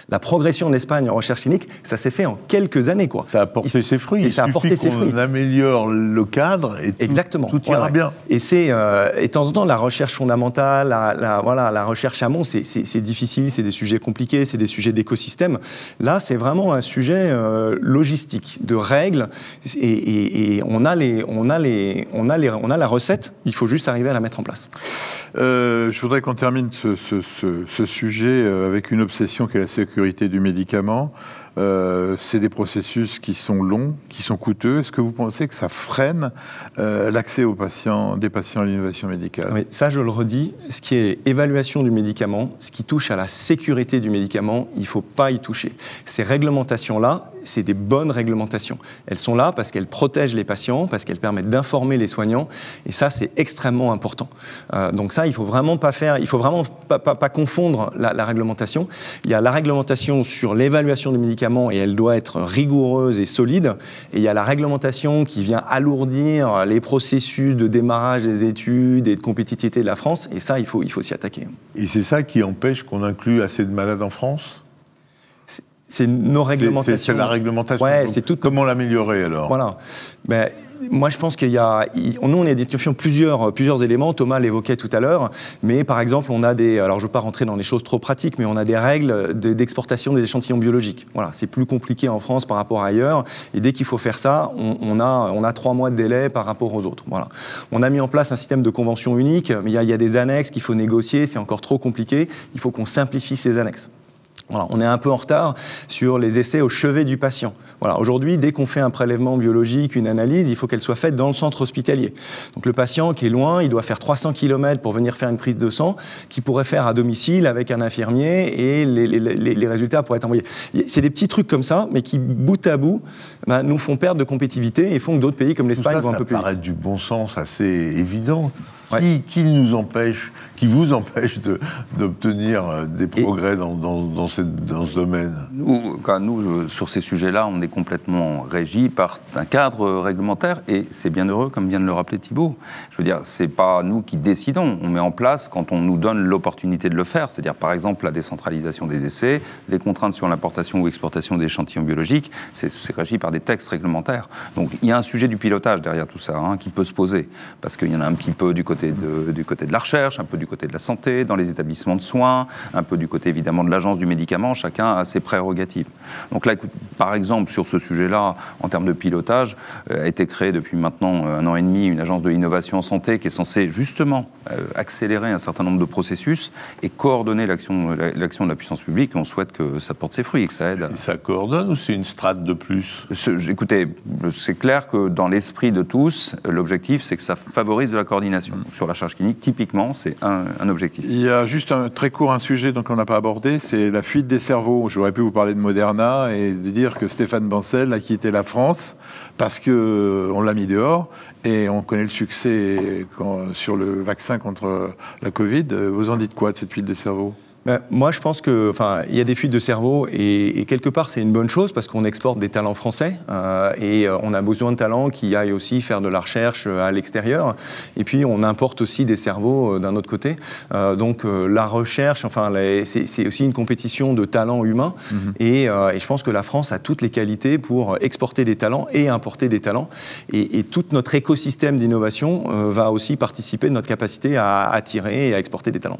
La progression de l'Espagne en recherche clinique, ça s'est fait en quelques années, quoi. Ça a porté ses fruits. Ça a porté ses fruits. On améliore le cadre et tout ira bien. Et de temps en temps, la recherche fondamentale, la recherche amont, c'est difficile, c'est des sujets compliqués, c'est des sujets d'écosystème. Là, c'est vraiment un sujet logistique, de règles, et on a la recette. Il faut juste arriver à la mettre en place. Je voudrais qu'on termine ce sujet avec une obsession qui est la sécurité du médicament. C'est des processus qui sont longs, qui sont coûteux. Est-ce que vous pensez que ça freine l'accès des patients à l'innovation médicale? Oui, ça, je le redis, ce qui est évaluation du médicament, ce qui touche à la sécurité du médicament, il ne faut pas y toucher. Ces réglementations-là, c'est des bonnes réglementations. Elles sont là parce qu'elles protègent les patients, parce qu'elles permettent d'informer les soignants, et ça, c'est extrêmement important. Donc ça, il faut vraiment pas confondre la réglementation. Il y a la réglementation sur l'évaluation des médicaments, et elle doit être rigoureuse et solide, et il y a la réglementation qui vient alourdir les processus de démarrage des études et de compétitivité de la France, et ça, il faut s'y attaquer. Et c'est ça qui empêche qu'on inclue assez de malades en France ? C'est nos réglementations. C'est la réglementation. Ouais, c'est tout. Comment l'améliorer alors ? Voilà. Ben, moi, je pense nous, on a identifié plusieurs éléments. Thomas l'évoquait tout à l'heure. Mais par exemple, on a alors je ne veux pas rentrer dans les choses trop pratiques, mais on a des règles d'exportation des échantillons biologiques. Voilà, c'est plus compliqué en France par rapport à ailleurs. Et dès qu'il faut faire ça, on a 3 mois de délai par rapport aux autres. Voilà. On a mis en place un système de convention unique, mais il y a des annexes qu'il faut négocier. C'est encore trop compliqué. Il faut qu'on simplifie ces annexes. Voilà, on est un peu en retard sur les essais au chevet du patient. Voilà, aujourd'hui, dès qu'on fait un prélèvement biologique, une analyse, il faut qu'elle soit faite dans le centre hospitalier. Donc le patient qui est loin, il doit faire 300 km pour venir faire une prise de sang, qu'il pourrait faire à domicile avec un infirmier, et les résultats pourraient être envoyés. C'est des petits trucs comme ça, mais qui, bout à bout, nous font perdre de compétitivité et font que d'autres pays comme l'Espagne vont un peu plus vite. Ça paraît du bon sens assez évident. Ouais. Qui nous empêche, qui vous empêche d'obtenir des progrès dans ce domaine ? Nous, sur ces sujets-là, on est complètement régis par un cadre réglementaire, et c'est bien heureux, comme vient de le rappeler Thibault. Je veux dire, c'est pas nous qui décidons, on met en place quand on nous donne l'opportunité de le faire, c'est-à-dire par exemple la décentralisation des essais, les contraintes sur l'importation ou exportation d'échantillons biologiques, c'est régi par des textes réglementaires. Donc il y a un sujet du pilotage derrière tout ça, qui peut se poser, parce qu'il y en a un petit peu du côté de la recherche, un peu du côté de la santé, dans les établissements de soins, un peu du côté évidemment de l'agence du médicament, chacun a ses prérogatives. Donc là, par exemple, sur ce sujet-là, en termes de pilotage, a été créée depuis maintenant 1 an et demi une agence de l'innovation en santé qui est censée justement accélérer un certain nombre de processus et coordonner l'action de la puissance publique, et on souhaite que ça porte ses fruits et que ça aide. Et ça coordonne ou c'est une strate de plus ? Écoutez, c'est clair que dans l'esprit de tous, l'objectif c'est que ça favorise de la coordination. Sur la charge clinique, typiquement, c'est un objectif. Il y a juste un sujet donc on n'a pas abordé, c'est la fuite des cerveaux. J'aurais pu vous parler de Moderna et de dire que Stéphane Bancel a quitté la France parce qu'on l'a mis dehors, et on connaît le succès sur le vaccin contre la Covid. Vous en dites quoi de cette fuite des cerveaux ? Moi, je pense il y a des fuites de cerveau, et quelque part, c'est une bonne chose parce qu'on exporte des talents français, et on a besoin de talents qui aillent aussi faire de la recherche à l'extérieur. Et puis, on importe aussi des cerveaux d'un autre côté. Donc, la recherche, c'est aussi une compétition de talents humains. Et je pense que la France a toutes les qualités pour exporter des talents et importer des talents. Et tout notre écosystème d'innovation va aussi participer de notre capacité à attirer et à exporter des talents.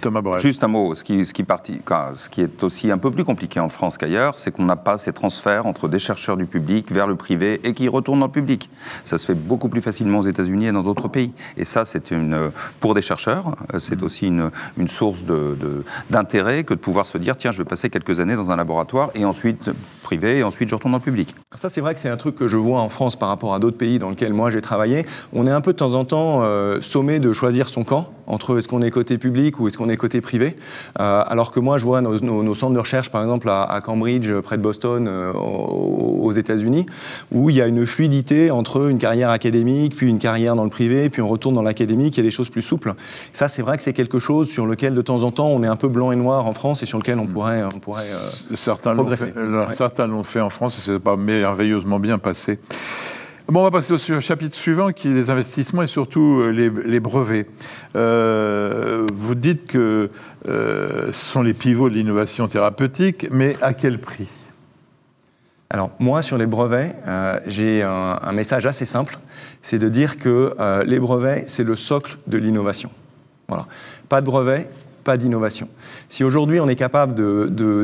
Thomas Borel. Juste un mot, ce qui est aussi un peu plus compliqué en France qu'ailleurs, c'est qu'on n'a pas ces transferts entre des chercheurs du public vers le privé et qui retournent dans le public. Ça se fait beaucoup plus facilement aux États-Unis et dans d'autres pays. Et ça, pour des chercheurs, c'est aussi une source d'intérêt que de pouvoir se dire, tiens, je vais passer quelques années dans un laboratoire et ensuite privé, et ensuite je retourne dans le public. Ça, c'est vrai que c'est un truc que je vois en France par rapport à d'autres pays dans lesquels moi j'ai travaillé. On est un peu de temps en temps sommé de choisir son camp entre est-ce qu'on est côté public ou est-ce qu'on est côté privé. Alors que moi, je vois nos centres de recherche, par exemple, à Cambridge, près de Boston, aux États-Unis, où il y a une fluidité entre une carrière académique, puis une carrière dans le privé, puis on retourne dans l'académique, il y a des choses plus souples. Ça, c'est vrai que c'est quelque chose sur lequel, de temps en temps, on est un peu blanc et noir en France et sur lequel on pourrait progresser. Certains l'ont fait en France et c'est pas merveilleusement bien passé. Bon, on va passer au chapitre suivant, qui est les investissements et surtout les brevets. Vous dites que ce sont les pivots de l'innovation thérapeutique, mais à quel prix ? Alors, moi, sur les brevets, j'ai un message assez simple, c'est de dire que les brevets, c'est le socle de l'innovation. Voilà. Pas de brevets, pas d'innovation. Si aujourd'hui on est capable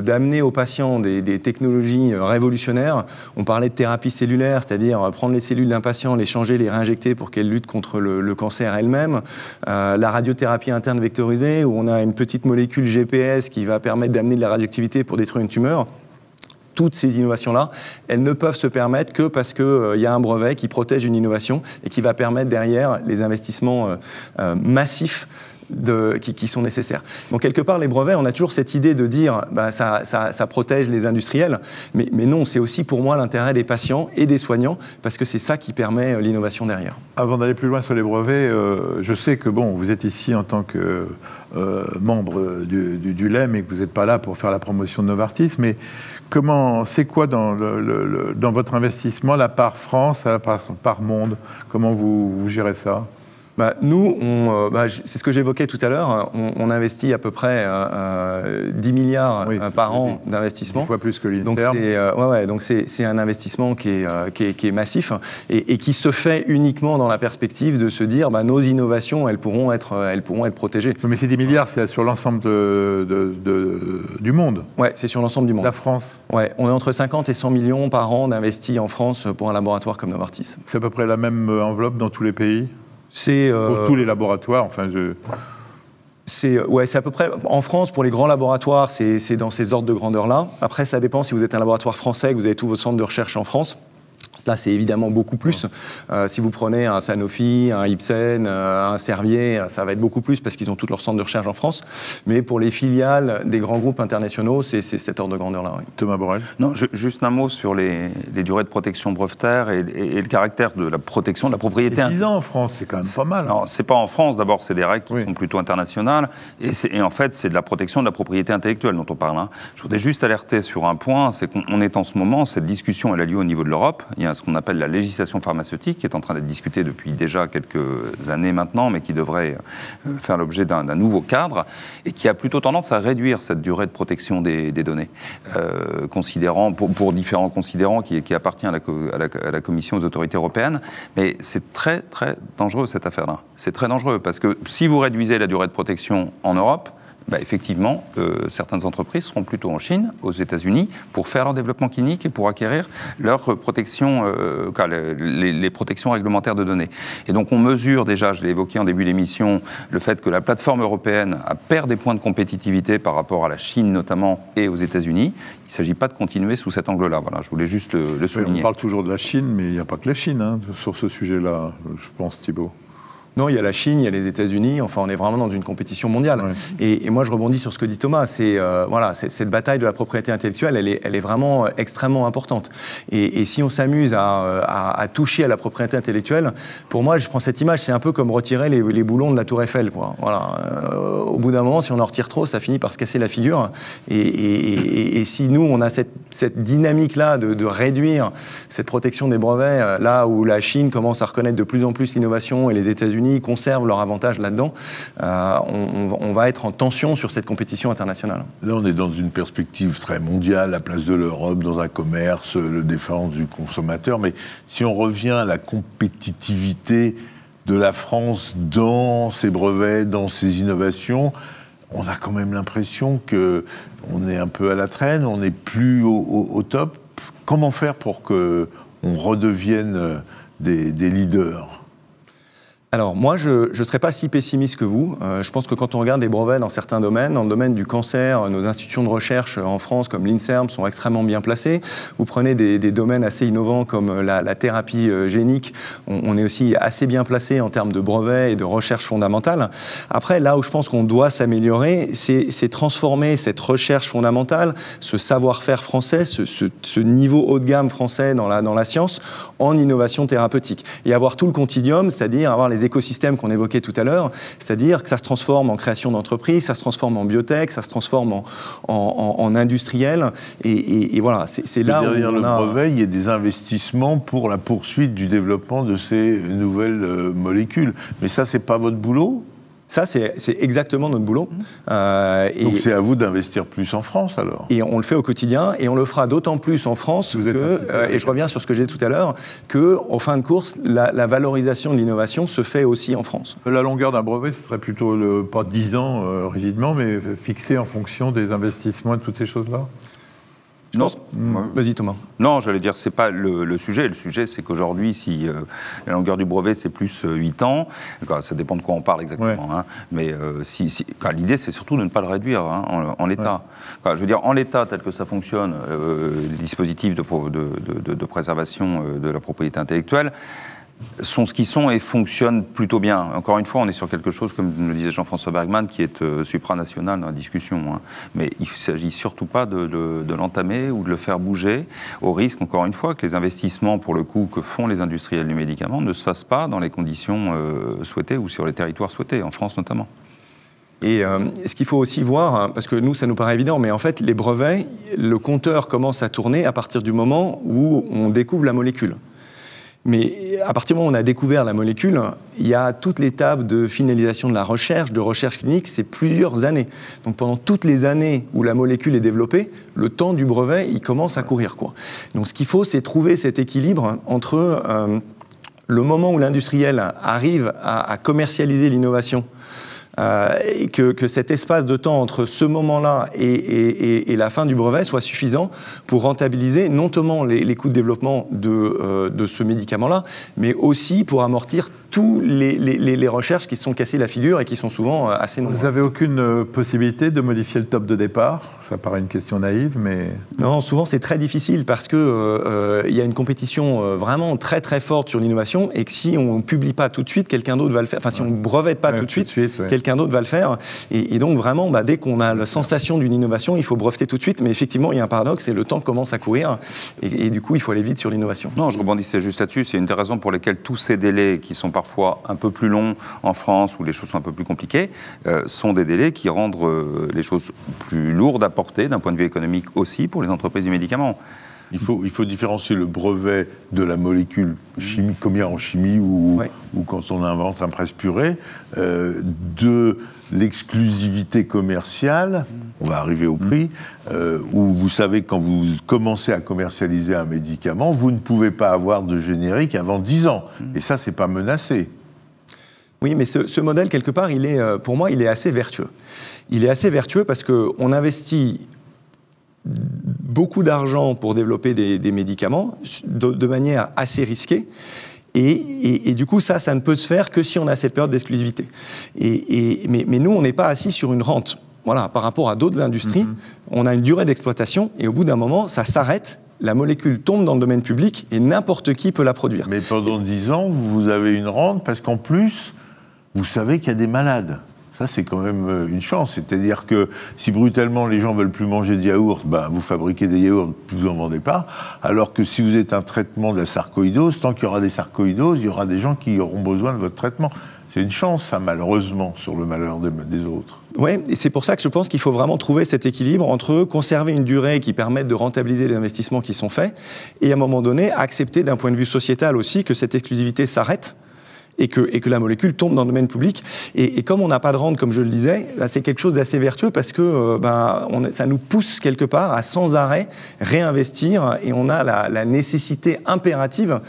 d'amener aux patients des technologies révolutionnaires, on parlait de thérapie cellulaire, c'est-à-dire prendre les cellules d'un patient, les changer, les réinjecter pour qu'elles luttent contre le cancer elle-même, la radiothérapie interne vectorisée, où on a une petite molécule GPS qui va permettre d'amener de la radioactivité pour détruire une tumeur. Toutes ces innovations-là, elles ne peuvent se permettre que parce qu'il y a un brevet qui protège une innovation et qui va permettre derrière les investissements massifs qui sont nécessaires. Donc quelque part, les brevets, on a toujours cette idée de dire ça protège les industriels, mais non, c'est aussi pour moi l'intérêt des patients et des soignants, parce que c'est ça qui permet l'innovation derrière. Avant d'aller plus loin sur les brevets, je sais que vous êtes ici en tant que membre du LEM et que vous n'êtes pas là pour faire la promotion de Novartis, mais c'est quoi dans votre investissement la part France, la part monde? Comment vous gérez ça? Nous, c'est ce que j'évoquais tout à l'heure, on investit à peu près 10 milliards par an d'investissement. 10 fois plus que l'INSERM. Donc c'est un investissement qui est massif et qui se fait uniquement dans la perspective de se dire nos innovations, elles pourront être protégées. Mais ces 10 milliards, c'est sur l'ensemble du monde. Oui, c'est sur l'ensemble du monde. La France. Ouais, on est entre 50 et 100 millions par an d'investis en France pour un laboratoire comme Novartis. C'est à peu près la même enveloppe dans tous les pays? Pour tous les laboratoires, c'est à peu près, en France, pour les grands laboratoires, c'est dans ces ordres de grandeur-là. Après, ça dépend si vous êtes un laboratoire français et que vous avez tous vos centres de recherche en France. Là, c'est évidemment beaucoup plus. Si vous prenez un Sanofi, un Ipsen, un Servier, ça va être beaucoup plus parce qu'ils ont tous leurs centres de recherche en France. Mais pour les filiales des grands groupes internationaux, c'est cet ordre de grandeur-là. Oui. Thomas Borrel. Non, juste un mot sur les durées de protection brevetaire et le caractère de la protection de la propriété. 10 ans en France, c'est quand même pas mal. Non, c'est pas en France. D'abord, c'est des règles qui sont plutôt internationales. Et en fait, c'est de la protection de la propriété intellectuelle dont on parle. Je voudrais juste alerter sur un point, c'est qu'on est en ce moment, cette discussion, elle a lieu au niveau de l'Europe. Il y a ce qu'on appelle la législation pharmaceutique, qui est en train d'être discutée depuis déjà quelques années maintenant, mais qui devrait faire l'objet d'un nouveau cadre, et qui a plutôt tendance à réduire cette durée de protection des données, pour différents considérants qui appartient à la Commission, aux autorités européennes. Mais c'est très, très dangereux, cette affaire-là. C'est très dangereux, parce que si vous réduisez la durée de protection en Europe, effectivement, certaines entreprises seront plutôt en Chine, aux États-Unis, pour faire leur développement clinique et pour acquérir leur protection, les protections réglementaires de données. Et donc on mesure déjà, je l'ai évoqué en début d'émission, le fait que la plateforme européenne perd des points de compétitivité par rapport à la Chine notamment et aux États-Unis. Il ne s'agit pas de continuer sous cet angle-là. Voilà, je voulais juste le souligner. On parle toujours de la Chine, mais il n'y a pas que la Chine sur ce sujet-là, je pense, Thibault. Non, il y a la Chine, il y a les États-Unis, enfin on est vraiment dans une compétition mondiale. Ouais. Et moi je rebondis sur ce que dit Thomas, cette bataille de la propriété intellectuelle, elle est vraiment extrêmement importante. Et si on s'amuse à toucher à la propriété intellectuelle, pour moi je prends cette image, c'est un peu comme retirer les boulons de la tour Eiffel. Au bout d'un moment, si on en retire trop, ça finit par se casser la figure. Et si nous on a cette dynamique-là de réduire cette protection des brevets, là où la Chine commence à reconnaître de plus en plus l'innovation et les États-Unis conservent leur avantage là-dedans, on va être en tension sur cette compétition internationale. Là, on est dans une perspective très mondiale, la place de l'Europe dans un commerce, la défense du consommateur. Mais si on revient à la compétitivité de la France dans ses brevets, dans ses innovations, on a quand même l'impression qu'on est un peu à la traîne, on n'est plus au top. Comment faire pour qu'on redevienne des leaders ? Alors moi, je ne serais pas si pessimiste que vous. Je pense que quand on regarde des brevets dans certains domaines, dans le domaine du cancer, nos institutions de recherche en France, comme l'INSERM, sont extrêmement bien placées. Vous prenez des domaines assez innovants comme la thérapie génique, on est aussi assez bien placé en termes de brevets et de recherche fondamentale. Après, là où je pense qu'on doit s'améliorer, c'est transformer cette recherche fondamentale, ce savoir-faire français, ce niveau haut de gamme français dans la science, en innovation thérapeutique. Et avoir tout le continuum, c'est-à-dire avoir les écosystèmes qu'on évoquait tout à l'heure, c'est-à-dire que ça se transforme en création d'entreprises, ça se transforme en biotech, ça se transforme en industriel, et voilà, c'est là où derrière le brevet, il y a des investissements pour la poursuite du développement de ces nouvelles molécules. Mais ça, c'est pas votre boulot ? Ça, c'est exactement notre boulot. Donc c'est à vous d'investir plus en France, alors ? Et on le fait au quotidien, et on le fera d'autant plus en France et je reviens sur ce que j'ai dit tout à l'heure, qu'en fin de course, la valorisation de l'innovation se fait aussi en France. La longueur d'un brevet, ce serait plutôt pas 10 ans rigidement, mais fixé en fonction des investissements et de toutes ces choses-là ? Non. Vas-y Thomas. Non, j'allais dire, c'est pas le sujet. Le sujet, c'est qu'aujourd'hui, si la longueur du brevet, c'est plus 8 ans, ça dépend de quoi on parle exactement. Ouais. Mais l'idée, c'est surtout de ne pas le réduire en l'état. Ouais. Je veux dire, en l'état, tel que ça fonctionne, les dispositifs de préservation de la propriété intellectuelle, sont ce qu'ils sont et fonctionnent plutôt bien. Encore une fois, on est sur quelque chose, comme le disait Jean-François Bergmann, qui est supranational dans la discussion. Hein. Mais il ne s'agit surtout pas de l'entamer ou de le faire bouger, au risque, encore une fois, que les investissements, pour le coup, que font les industriels du médicament ne se fassent pas dans les conditions souhaitées ou sur les territoires souhaités, en France notamment. Et ce qu'il faut aussi voir, parce que nous, ça nous paraît évident, mais en fait, les brevets, le compteur commence à tourner à partir du moment où on découvre la molécule. Mais à partir du moment où on a découvert la molécule, il y a toute l'étape de finalisation de la recherche, de recherche clinique, c'est plusieurs années. Donc pendant toutes les années où la molécule est développée, le temps du brevet, il commence à courir, quoi. Donc ce qu'il faut, c'est trouver cet équilibre entre le moment où l'industriel arrive à commercialiser l'innovation, et que cet espace de temps entre ce moment-là et la fin du brevet soit suffisant pour rentabiliser non seulement les coûts de développement de ce médicament-là, mais aussi pour amortir tous les recherches qui se sont cassées la figure et qui sont souvent assez nombreuses. Vous n'avez aucune possibilité de modifier le top de départ? Ça paraît une question naïve, mais... Non, souvent c'est très difficile parce que y a une compétition vraiment très très forte sur l'innovation et que si on ne publie pas tout de suite, quelqu'un d'autre va le faire. Enfin, si on ne brevette pas tout de suite, quelqu'un d'autre va le faire. Et donc vraiment, dès qu'on a la sensation d'une innovation, il faut breveter tout de suite. Mais effectivement, il y a un paradoxe, c'est le temps commence à courir. Et du coup, il faut aller vite sur l'innovation. Non, je rebondissais juste là-dessus. C'est une des raisons pour lesquelles tous ces délais qui sont parfois un peu plus longs en France, où les choses sont un peu plus compliquées, sont des délais qui rendent les choses plus lourdes à porter, d'un point de vue économique aussi, pour les entreprises du médicament. Il faut différencier le brevet de la molécule chimique, comme il y a en chimie ou quand on invente un presse purée, de l'exclusivité commerciale, on va arriver au prix, où vous savez que quand vous commencez à commercialiser un médicament, vous ne pouvez pas avoir de générique avant 10 ans. Et ça, c'est pas menacé. Oui, mais ce modèle, quelque part, pour moi, il est assez vertueux. Il est assez vertueux parce qu'on investit beaucoup d'argent pour développer des médicaments de manière assez risquée. Et du coup, ça ne peut se faire que si on a cette période d'exclusivité. Mais nous, on n'est pas assis sur une rente. Voilà, par rapport à d'autres industries, on a une durée d'exploitation et au bout d'un moment, ça s'arrête. La molécule tombe dans le domaine public et n'importe qui peut la produire. Mais pendant 10 ans, vous avez une rente parce qu'en plus, vous savez qu'il y a des malades. Ça, c'est quand même une chance. C'est-à-dire que si brutalement les gens ne veulent plus manger de yaourt, vous fabriquez des yaourts, vous n'en vendez pas. Alors que si vous êtes un traitement de la sarcoïdose, tant qu'il y aura des sarcoïdoses, il y aura des gens qui auront besoin de votre traitement. C'est une chance, ça, malheureusement, sur le malheur des autres. Oui, et c'est pour ça que je pense qu'il faut vraiment trouver cet équilibre entre conserver une durée qui permette de rentabiliser les investissements qui sont faits et à un moment donné, accepter d'un point de vue sociétal aussi que cette exclusivité s'arrête. Et que la molécule tombe dans le domaine public. Et comme on n'a pas de rente, comme je le disais, c'est quelque chose d'assez vertueux parce que ça nous pousse quelque part à sans arrêt réinvestir et on a la nécessité impérative,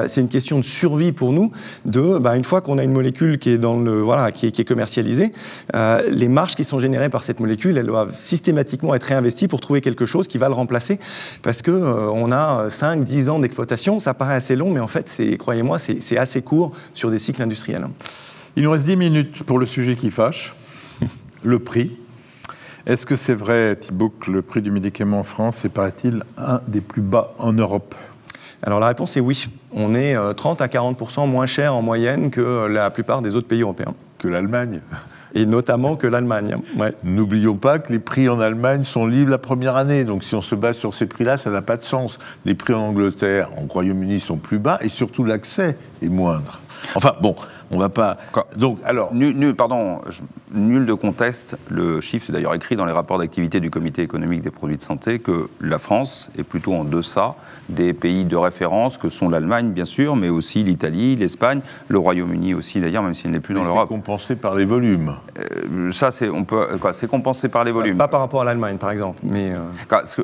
c'est une question de survie pour nous, une fois qu'on a une molécule qui est, qui est commercialisée, les marges qui sont générées par cette molécule, elles doivent systématiquement être réinvesties pour trouver quelque chose qui va le remplacer parce qu'on a 5-10 ans d'exploitation, ça paraît assez long, mais en fait, croyez-moi, c'est assez court sur des cycles industriels. Il nous reste 10 minutes pour le sujet qui fâche, le prix. Est-ce que c'est vrai, Thibault, que le prix du médicament en France est, paraît-il, un des plus bas en Europe? Alors la réponse est oui. On est 30 à 40% moins cher en moyenne que la plupart des autres pays européens. Que l'Allemagne. Et notamment que l'Allemagne. Ouais. N'oublions pas que les prix en Allemagne sont libres la première année. Donc si on se base sur ces prix-là, ça n'a pas de sens. Les prix en Angleterre, en Royaume-Uni sont plus bas et surtout l'accès est moindre. Enfin bon, on va pas... Donc alors... Nul de conteste, le chiffre, c'est d'ailleurs écrit dans les rapports d'activité du Comité économique des produits de santé, que la France est plutôt en deçà des pays de référence que sont l'Allemagne, bien sûr, mais aussi l'Italie, l'Espagne, le Royaume-Uni aussi, d'ailleurs, même s'il n'est plus dans l'Europe. C'est compensé par les volumes. C'est compensé par les volumes. Pas par rapport à l'Allemagne, par exemple. Mais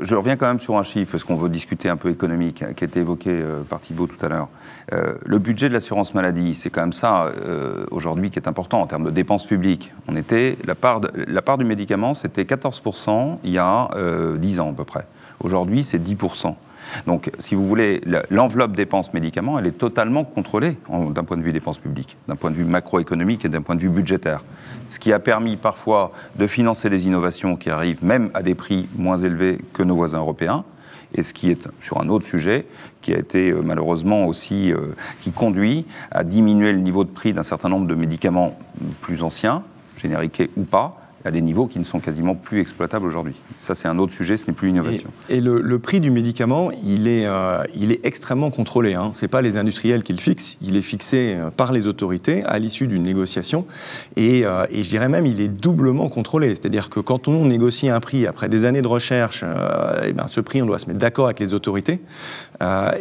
je reviens quand même sur un chiffre, parce qu'on veut discuter un peu économique, qui a été évoqué par Thibault tout à l'heure. Le budget de l'assurance maladie, c'est quand même ça, aujourd'hui, qui est important en termes de dépenses publiques. La part du médicament, c'était 14% il y a 10 ans à peu près. Aujourd'hui, c'est 10%. Donc, si vous voulez, l'enveloppe dépenses médicaments, elle est totalement contrôlée d'un point de vue dépenses publiques, d'un point de vue macroéconomique et d'un point de vue budgétaire. Ce qui a permis parfois de financer des innovations qui arrivent même à des prix moins élevés que nos voisins européens, Et ce qui est sur un autre sujet, qui a été malheureusement aussi, qui conduit à diminuer le niveau de prix d'un certain nombre de médicaments plus anciens, génériqués ou pas, à des niveaux qui ne sont quasiment plus exploitables aujourd'hui. Ça, c'est un autre sujet, ce n'est plus l'innovation. Et le prix du médicament, il est extrêmement contrôlé. Ce n'est pas les industriels qui le fixent, il est fixé par les autorités à l'issue d'une négociation. Et je dirais même, il est doublement contrôlé. C'est-à-dire que quand on négocie un prix, après des années de recherche, ce prix, on doit se mettre d'accord avec les autorités.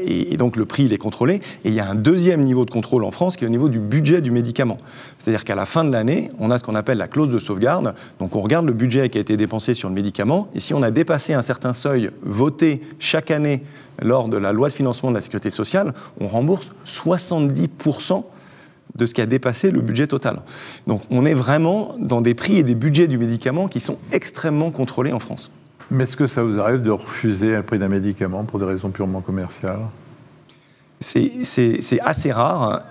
Et donc, le prix, il est contrôlé. Et il y a un deuxième niveau de contrôle en France, qui est au niveau du budget du médicament. C'est-à-dire qu'à la fin de l'année, on a ce qu'on appelle la clause de sauvegarde. Donc on regarde le budget qui a été dépensé sur le médicament, et si on a dépassé un certain seuil voté chaque année lors de la loi de financement de la sécurité sociale, on rembourse 70% de ce qui a dépassé le budget total. Donc on est vraiment dans des prix et des budgets du médicament qui sont extrêmement contrôlés en France. Mais est-ce que ça vous arrive de refuser un prix d'un médicament pour des raisons purement commerciales ? C'est assez rare,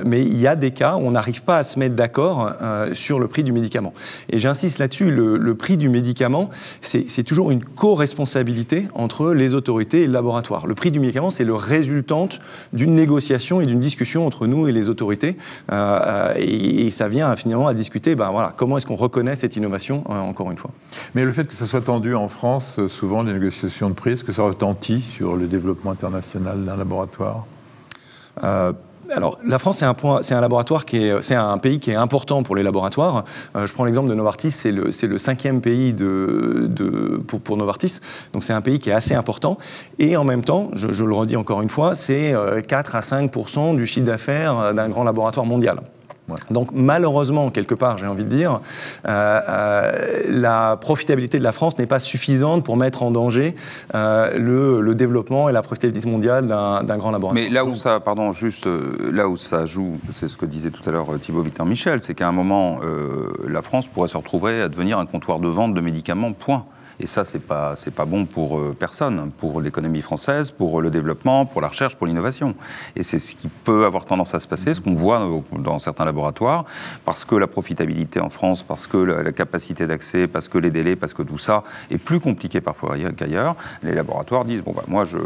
mais il y a des cas où on n'arrive pas à se mettre d'accord sur le prix du médicament. Et j'insiste là-dessus, le prix du médicament, c'est toujours une co-responsabilité entre les autorités et le laboratoire. Le prix du médicament, c'est le résultante d'une négociation et d'une discussion entre nous et les autorités. Et ça vient finalement à discuter, comment est-ce qu'on reconnaît cette innovation, encore une fois. Mais le fait que ça soit tendu en France, souvent, les négociations de prix, est-ce que ça retentit sur le développement international d'un laboratoire ? Alors, la France, c'est un laboratoire c'est un pays qui est important pour les laboratoires. Je prends l'exemple de Novartis, c'est le 5e pays pour Novartis. Donc, c'est un pays qui est assez important. Et en même temps, je le redis encore une fois, c'est 4 à 5% du chiffre d'affaires d'un grand laboratoire mondial. Ouais. Donc malheureusement, quelque part, j'ai envie de dire, la profitabilité de la France n'est pas suffisante pour mettre en danger le développement et la profitabilité mondiale d'un grand laboratoire. Mais là où ça, là où ça joue, c'est ce que disait tout à l'heure Thibault Victor-Michel, c'est qu'à un moment, la France pourrait se retrouver à devenir un comptoir de vente de médicaments, point. Et ça, c'est pas bon pour personne, pour l'économie française, pour le développement, pour la recherche, pour l'innovation. Et c'est ce qui peut avoir tendance à se passer, ce qu'on voit dans certains laboratoires, parce que la profitabilité en France, parce que la capacité d'accès, parce que les délais, parce que tout ça est plus compliqué parfois qu'ailleurs, les laboratoires disent, moi, je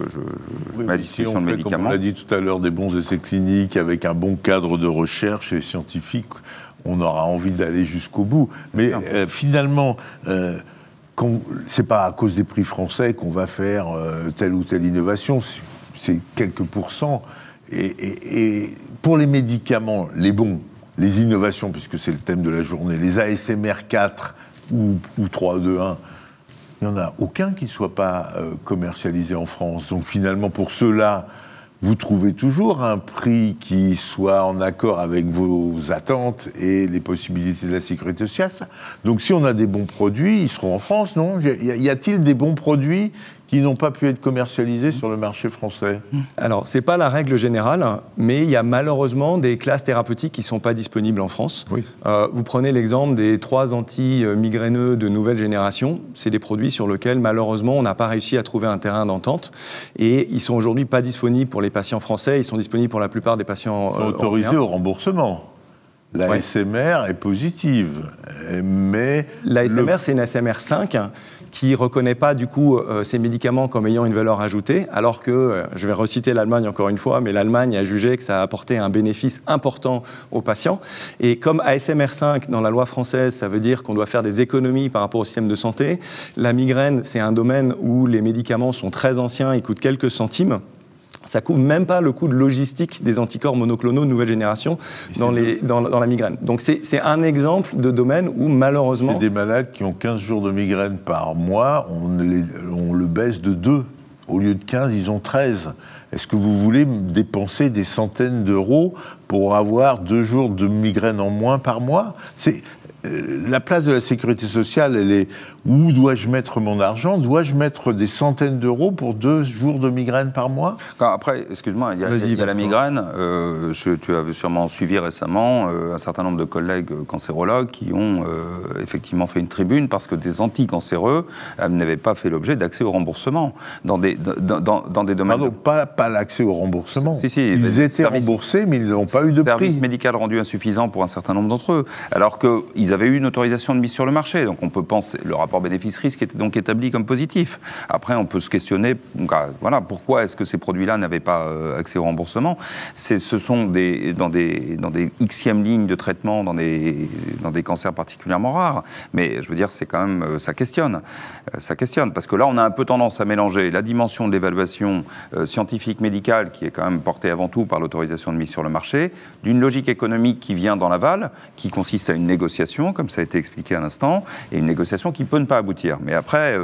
mets à disposition de médicaments. Comme on l'a dit tout à l'heure, des bons essais cliniques avec un bon cadre de recherche et scientifique, on aura envie d'aller jusqu'au bout. Mais finalement... c'est pas à cause des prix français qu'on va faire telle ou telle innovation, c'est quelques pourcents. Et pour les médicaments, les bons, les innovations, puisque c'est le thème de la journée, les ASMR 4 ou 3, 2, 1, il n'y en a aucun qui ne soit pas commercialisé en France. Donc finalement, pour ceux-là, vous trouvez toujours un prix qui soit en accord avec vos attentes et les possibilités de la sécurité sociale. Donc si on a des bons produits, ils seront en France, non ? Y a-t-il des bons produits qui n'ont pas pu être commercialisés sur le marché français ? Alors, ce n'est pas la règle générale, mais il y a malheureusement des classes thérapeutiques qui ne sont pas disponibles en France. Oui. Vous prenez l'exemple des 3 anti-migraineux de nouvelle génération. C'est des produits sur lesquels, malheureusement, on n'a pas réussi à trouver un terrain d'entente. Et ils ne sont aujourd'hui pas disponibles pour les patients français. Ils sont disponibles pour la plupart des patients autorisés européens. Au remboursement. L'ASMR est positive, mais... L'ASMR, c'est une ASMR 5 qui ne reconnaît pas, du coup, ces médicaments comme ayant une valeur ajoutée, alors que, je vais reciter l'Allemagne encore une fois, mais l'Allemagne a jugé que ça a apporté un bénéfice important aux patients. Et comme ASMR 5, dans la loi française, ça veut dire qu'on doit faire des économies par rapport au système de santé, la migraine, c'est un domaine où les médicaments sont très anciens, ils coûtent quelques centimes. Ça ne couvre même pas le coût de logistique des anticorps monoclonaux de nouvelle génération dans la migraine. Donc c'est un exemple de domaine où malheureusement... C'est des malades qui ont 15 jours de migraine par mois, on le baisse de 2. Au lieu de 15, ils ont 13. Est-ce que vous voulez dépenser des centaines d'euros pour avoir 2 jours de migraine en moins par mois ? La place de la sécurité sociale, elle est où dois-je mettre mon argent ? Dois-je mettre des centaines d'euros pour 2 jours de migraine par mois ? Après, excuse-moi, il y a la migraine. Tu as sûrement suivi récemment un certain nombre de collègues cancérologues qui ont effectivement fait une tribune parce que des anticancéreux n'avaient pas fait l'objet d'accès au remboursement dans des domaines... Pardon, pas l'accès au remboursement. Si, ils étaient remboursés, mais ils n'ont pas eu de prix. Service médical rendu insuffisant pour un certain nombre d'entre eux. Alors qu'ils avez eu une autorisation de mise sur le marché. Donc on peut penser, le rapport bénéfice-risque était donc établi comme positif. Après, on peut se questionner, voilà, pourquoi est-ce que ces produits-là n'avaient pas accès au remboursement. Ce sont dans des xème lignes de traitement, dans des cancers particulièrement rares. Mais je veux dire, c'est quand même, ça questionne. Parce que là, on a un peu tendance à mélanger la dimension de l'évaluation scientifique médicale, qui est quand même portée avant tout par l'autorisation de mise sur le marché, d'une logique économique qui vient dans l'aval, qui consiste à une négociation, comme ça a été expliqué à l'instant, et une négociation qui peut ne pas aboutir. Mais après,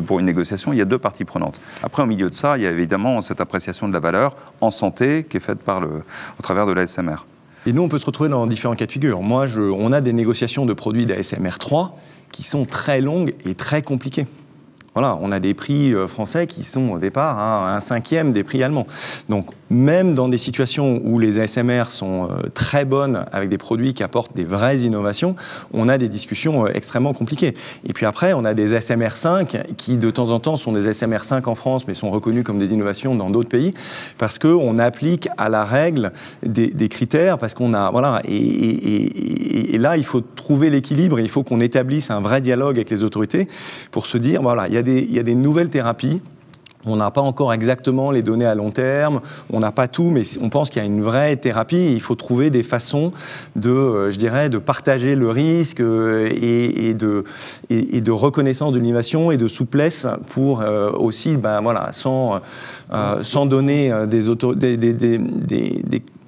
pour une négociation, il y a deux parties prenantes. Après, au milieu de ça, il y a évidemment cette appréciation de la valeur en santé qui est faite au travers de l'ASMR. Et nous, on peut se retrouver dans différents cas de figure. On a des négociations de produits d'ASMR 3 qui sont très longues et très compliquées. Voilà, on a des prix français qui sont au départ à un cinquième des prix allemands. Donc, même dans des situations où les ASMR sont très bonnes, avec des produits qui apportent des vraies innovations, on a des discussions extrêmement compliquées. Et puis après, on a des ASMR 5 qui, de temps en temps, sont des ASMR 5 en France, mais sont reconnus comme des innovations dans d'autres pays, parce qu'on applique à la règle des critères, parce qu'on a... Voilà, et là, il faut trouver l'équilibre, et il faut qu'on établisse un vrai dialogue avec les autorités pour se dire, voilà, il y a des nouvelles thérapies. On n'a pas encore exactement les données à long terme, on n'a pas tout, mais on pense qu'il y a une vraie thérapie et il faut trouver des façons de partager le risque et de reconnaissance de l'innovation et de souplesse pour aussi, sans donner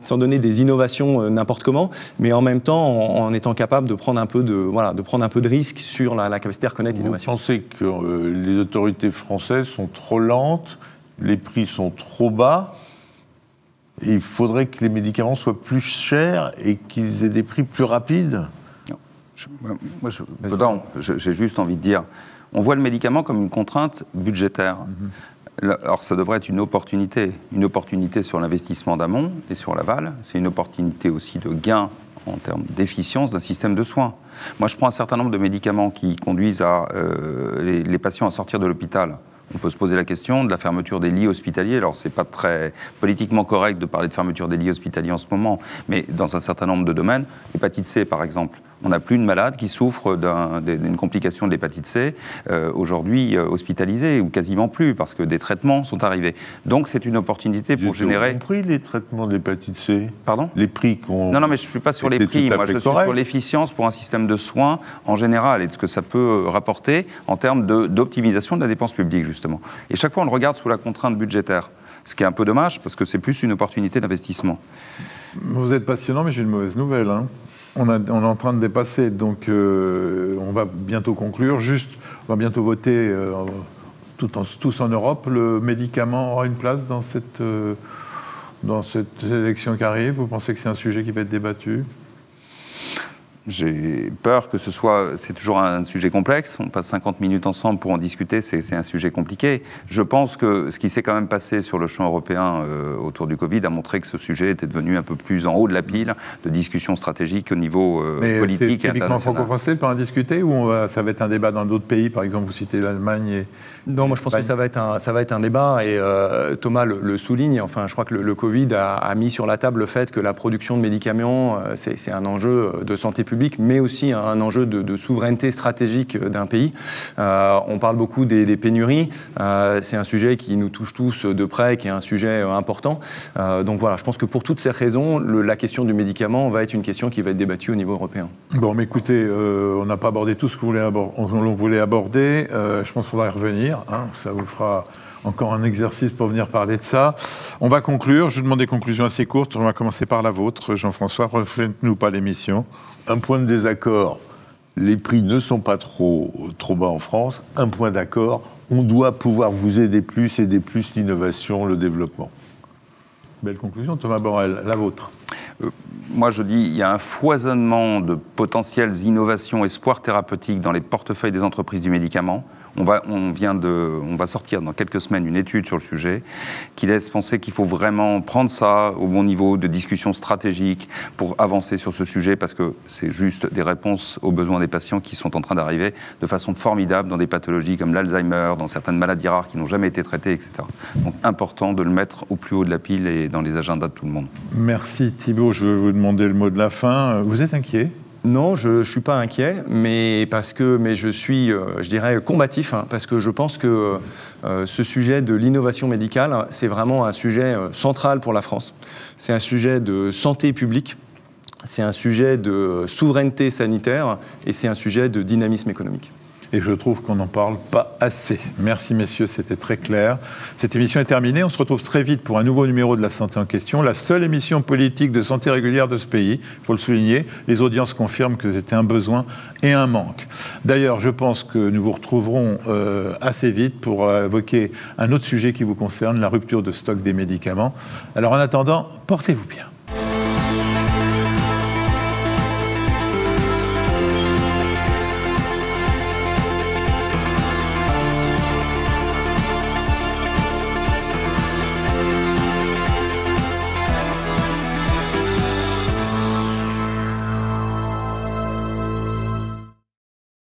sans donner des innovations n'importe comment, mais en même temps en étant capable de prendre un peu de risque sur la capacité à reconnaître l'innovation. Vous pensez que les autorités françaises sont trop lentes, les prix sont trop bas, et il faudrait que les médicaments soient plus chers et qu'ils aient des prix plus rapides? Non. J'ai juste envie de dire, on voit le médicament comme une contrainte budgétaire. Alors, ça devrait être une opportunité sur l'investissement d'amont et sur l'aval. C'est une opportunité aussi de gain en termes d'efficience d'un système de soins. Moi, je prends un certain nombre de médicaments qui conduisent les patients à sortir de l'hôpital. On peut se poser la question de la fermeture des lits hospitaliers. Alors, c'est pas très politiquement correct de parler de fermeture des lits hospitaliers en ce moment, mais dans un certain nombre de domaines, l'hépatite C, par exemple. On n'a plus de malades qui souffrent d'une complication de l'hépatite C aujourd'hui hospitalisés, ou quasiment plus, parce que des traitements sont arrivés. Donc c'est une opportunité pour générer... J'ai compris les traitements de l'hépatite C. Pardon ? Les prix qu'on... Non, mais je ne suis pas sur les prix, moi je suis sur l'efficience pour un système de soins en général et de ce que ça peut rapporter en termes d'optimisation de la dépense publique, justement. Et chaque fois on le regarde sous la contrainte budgétaire, ce qui est un peu dommage, parce que c'est plus une opportunité d'investissement. Vous êtes passionnant, mais j'ai une mauvaise nouvelle. On est en train de dépasser, donc on va bientôt conclure. On va bientôt voter tous en Europe. Le médicament aura une place dans cette élection qui arrive. Vous pensez que c'est un sujet qui va être débattu ? J'ai peur que c'est toujours un sujet complexe. On passe 50 minutes ensemble pour en discuter, c'est un sujet compliqué. Je pense que ce qui s'est quand même passé sur le champ européen autour du Covid a montré que ce sujet était devenu un peu plus en haut de la pile de discussions stratégiques au niveau politique et international. C'est typiquement franco-français pour en discuter, ou ça va être un débat dans d'autres pays? Par exemple, vous citez l'Allemagne Non, moi je pense que ça va être un débat, et Thomas le souligne. Enfin, je crois que le Covid a mis sur la table le fait que la production de médicaments, c'est un enjeu de santé publique, mais aussi un enjeu de souveraineté stratégique d'un pays. On parle beaucoup des pénuries. C'est un sujet qui nous touche tous de près, qui est un sujet important. Donc voilà, je pense que pour toutes ces raisons, la question du médicament va être une question qui va être débattue au niveau européen. Bon, mais écoutez, on n'a pas abordé tout ce qu'on voulait aborder. Je pense qu'on va y revenir. Ça vous fera encore un exercice pour venir parler de ça. On va conclure. Je vous demande des conclusions assez courtes. On va commencer par la vôtre, Jean-François. Refaites-nous pas l'émission. Un point de désaccord, les prix ne sont pas trop bas en France. Un point d'accord, on doit pouvoir vous aider plus l'innovation, le développement. Belle conclusion, Thomas Borrell. La vôtre. Moi, je dis, il y a un foisonnement de potentielles innovations, espoirs thérapeutiques dans les portefeuilles des entreprises du médicament. On va sortir dans quelques semaines une étude sur le sujet qui laisse penser qu'il faut vraiment prendre ça au bon niveau de discussion stratégique pour avancer sur ce sujet, parce que c'est juste des réponses aux besoins des patients qui sont en train d'arriver de façon formidable dans des pathologies comme l'Alzheimer, dans certaines maladies rares qui n'ont jamais été traitées, etc. Donc important de le mettre au plus haut de la pile et dans les agendas de tout le monde. Merci Thibault, je vais vous demander le mot de la fin. Vous êtes inquiet ? Non, je ne suis pas inquiet, mais je suis, je dirais, combatif, hein, parce que je pense que ce sujet de l'innovation médicale, c'est vraiment un sujet central pour la France. C'est un sujet de santé publique, c'est un sujet de souveraineté sanitaire et c'est un sujet de dynamisme économique. Et je trouve qu'on n'en parle pas assez. Merci messieurs, c'était très clair. Cette émission est terminée, on se retrouve très vite pour un nouveau numéro de La Santé en question, la seule émission politique de santé régulière de ce pays, il faut le souligner. Les audiences confirment que c'était un besoin et un manque. D'ailleurs, je pense que nous vous retrouverons assez vite pour évoquer un autre sujet qui vous concerne, la rupture de stock des médicaments. Alors en attendant, portez-vous bien.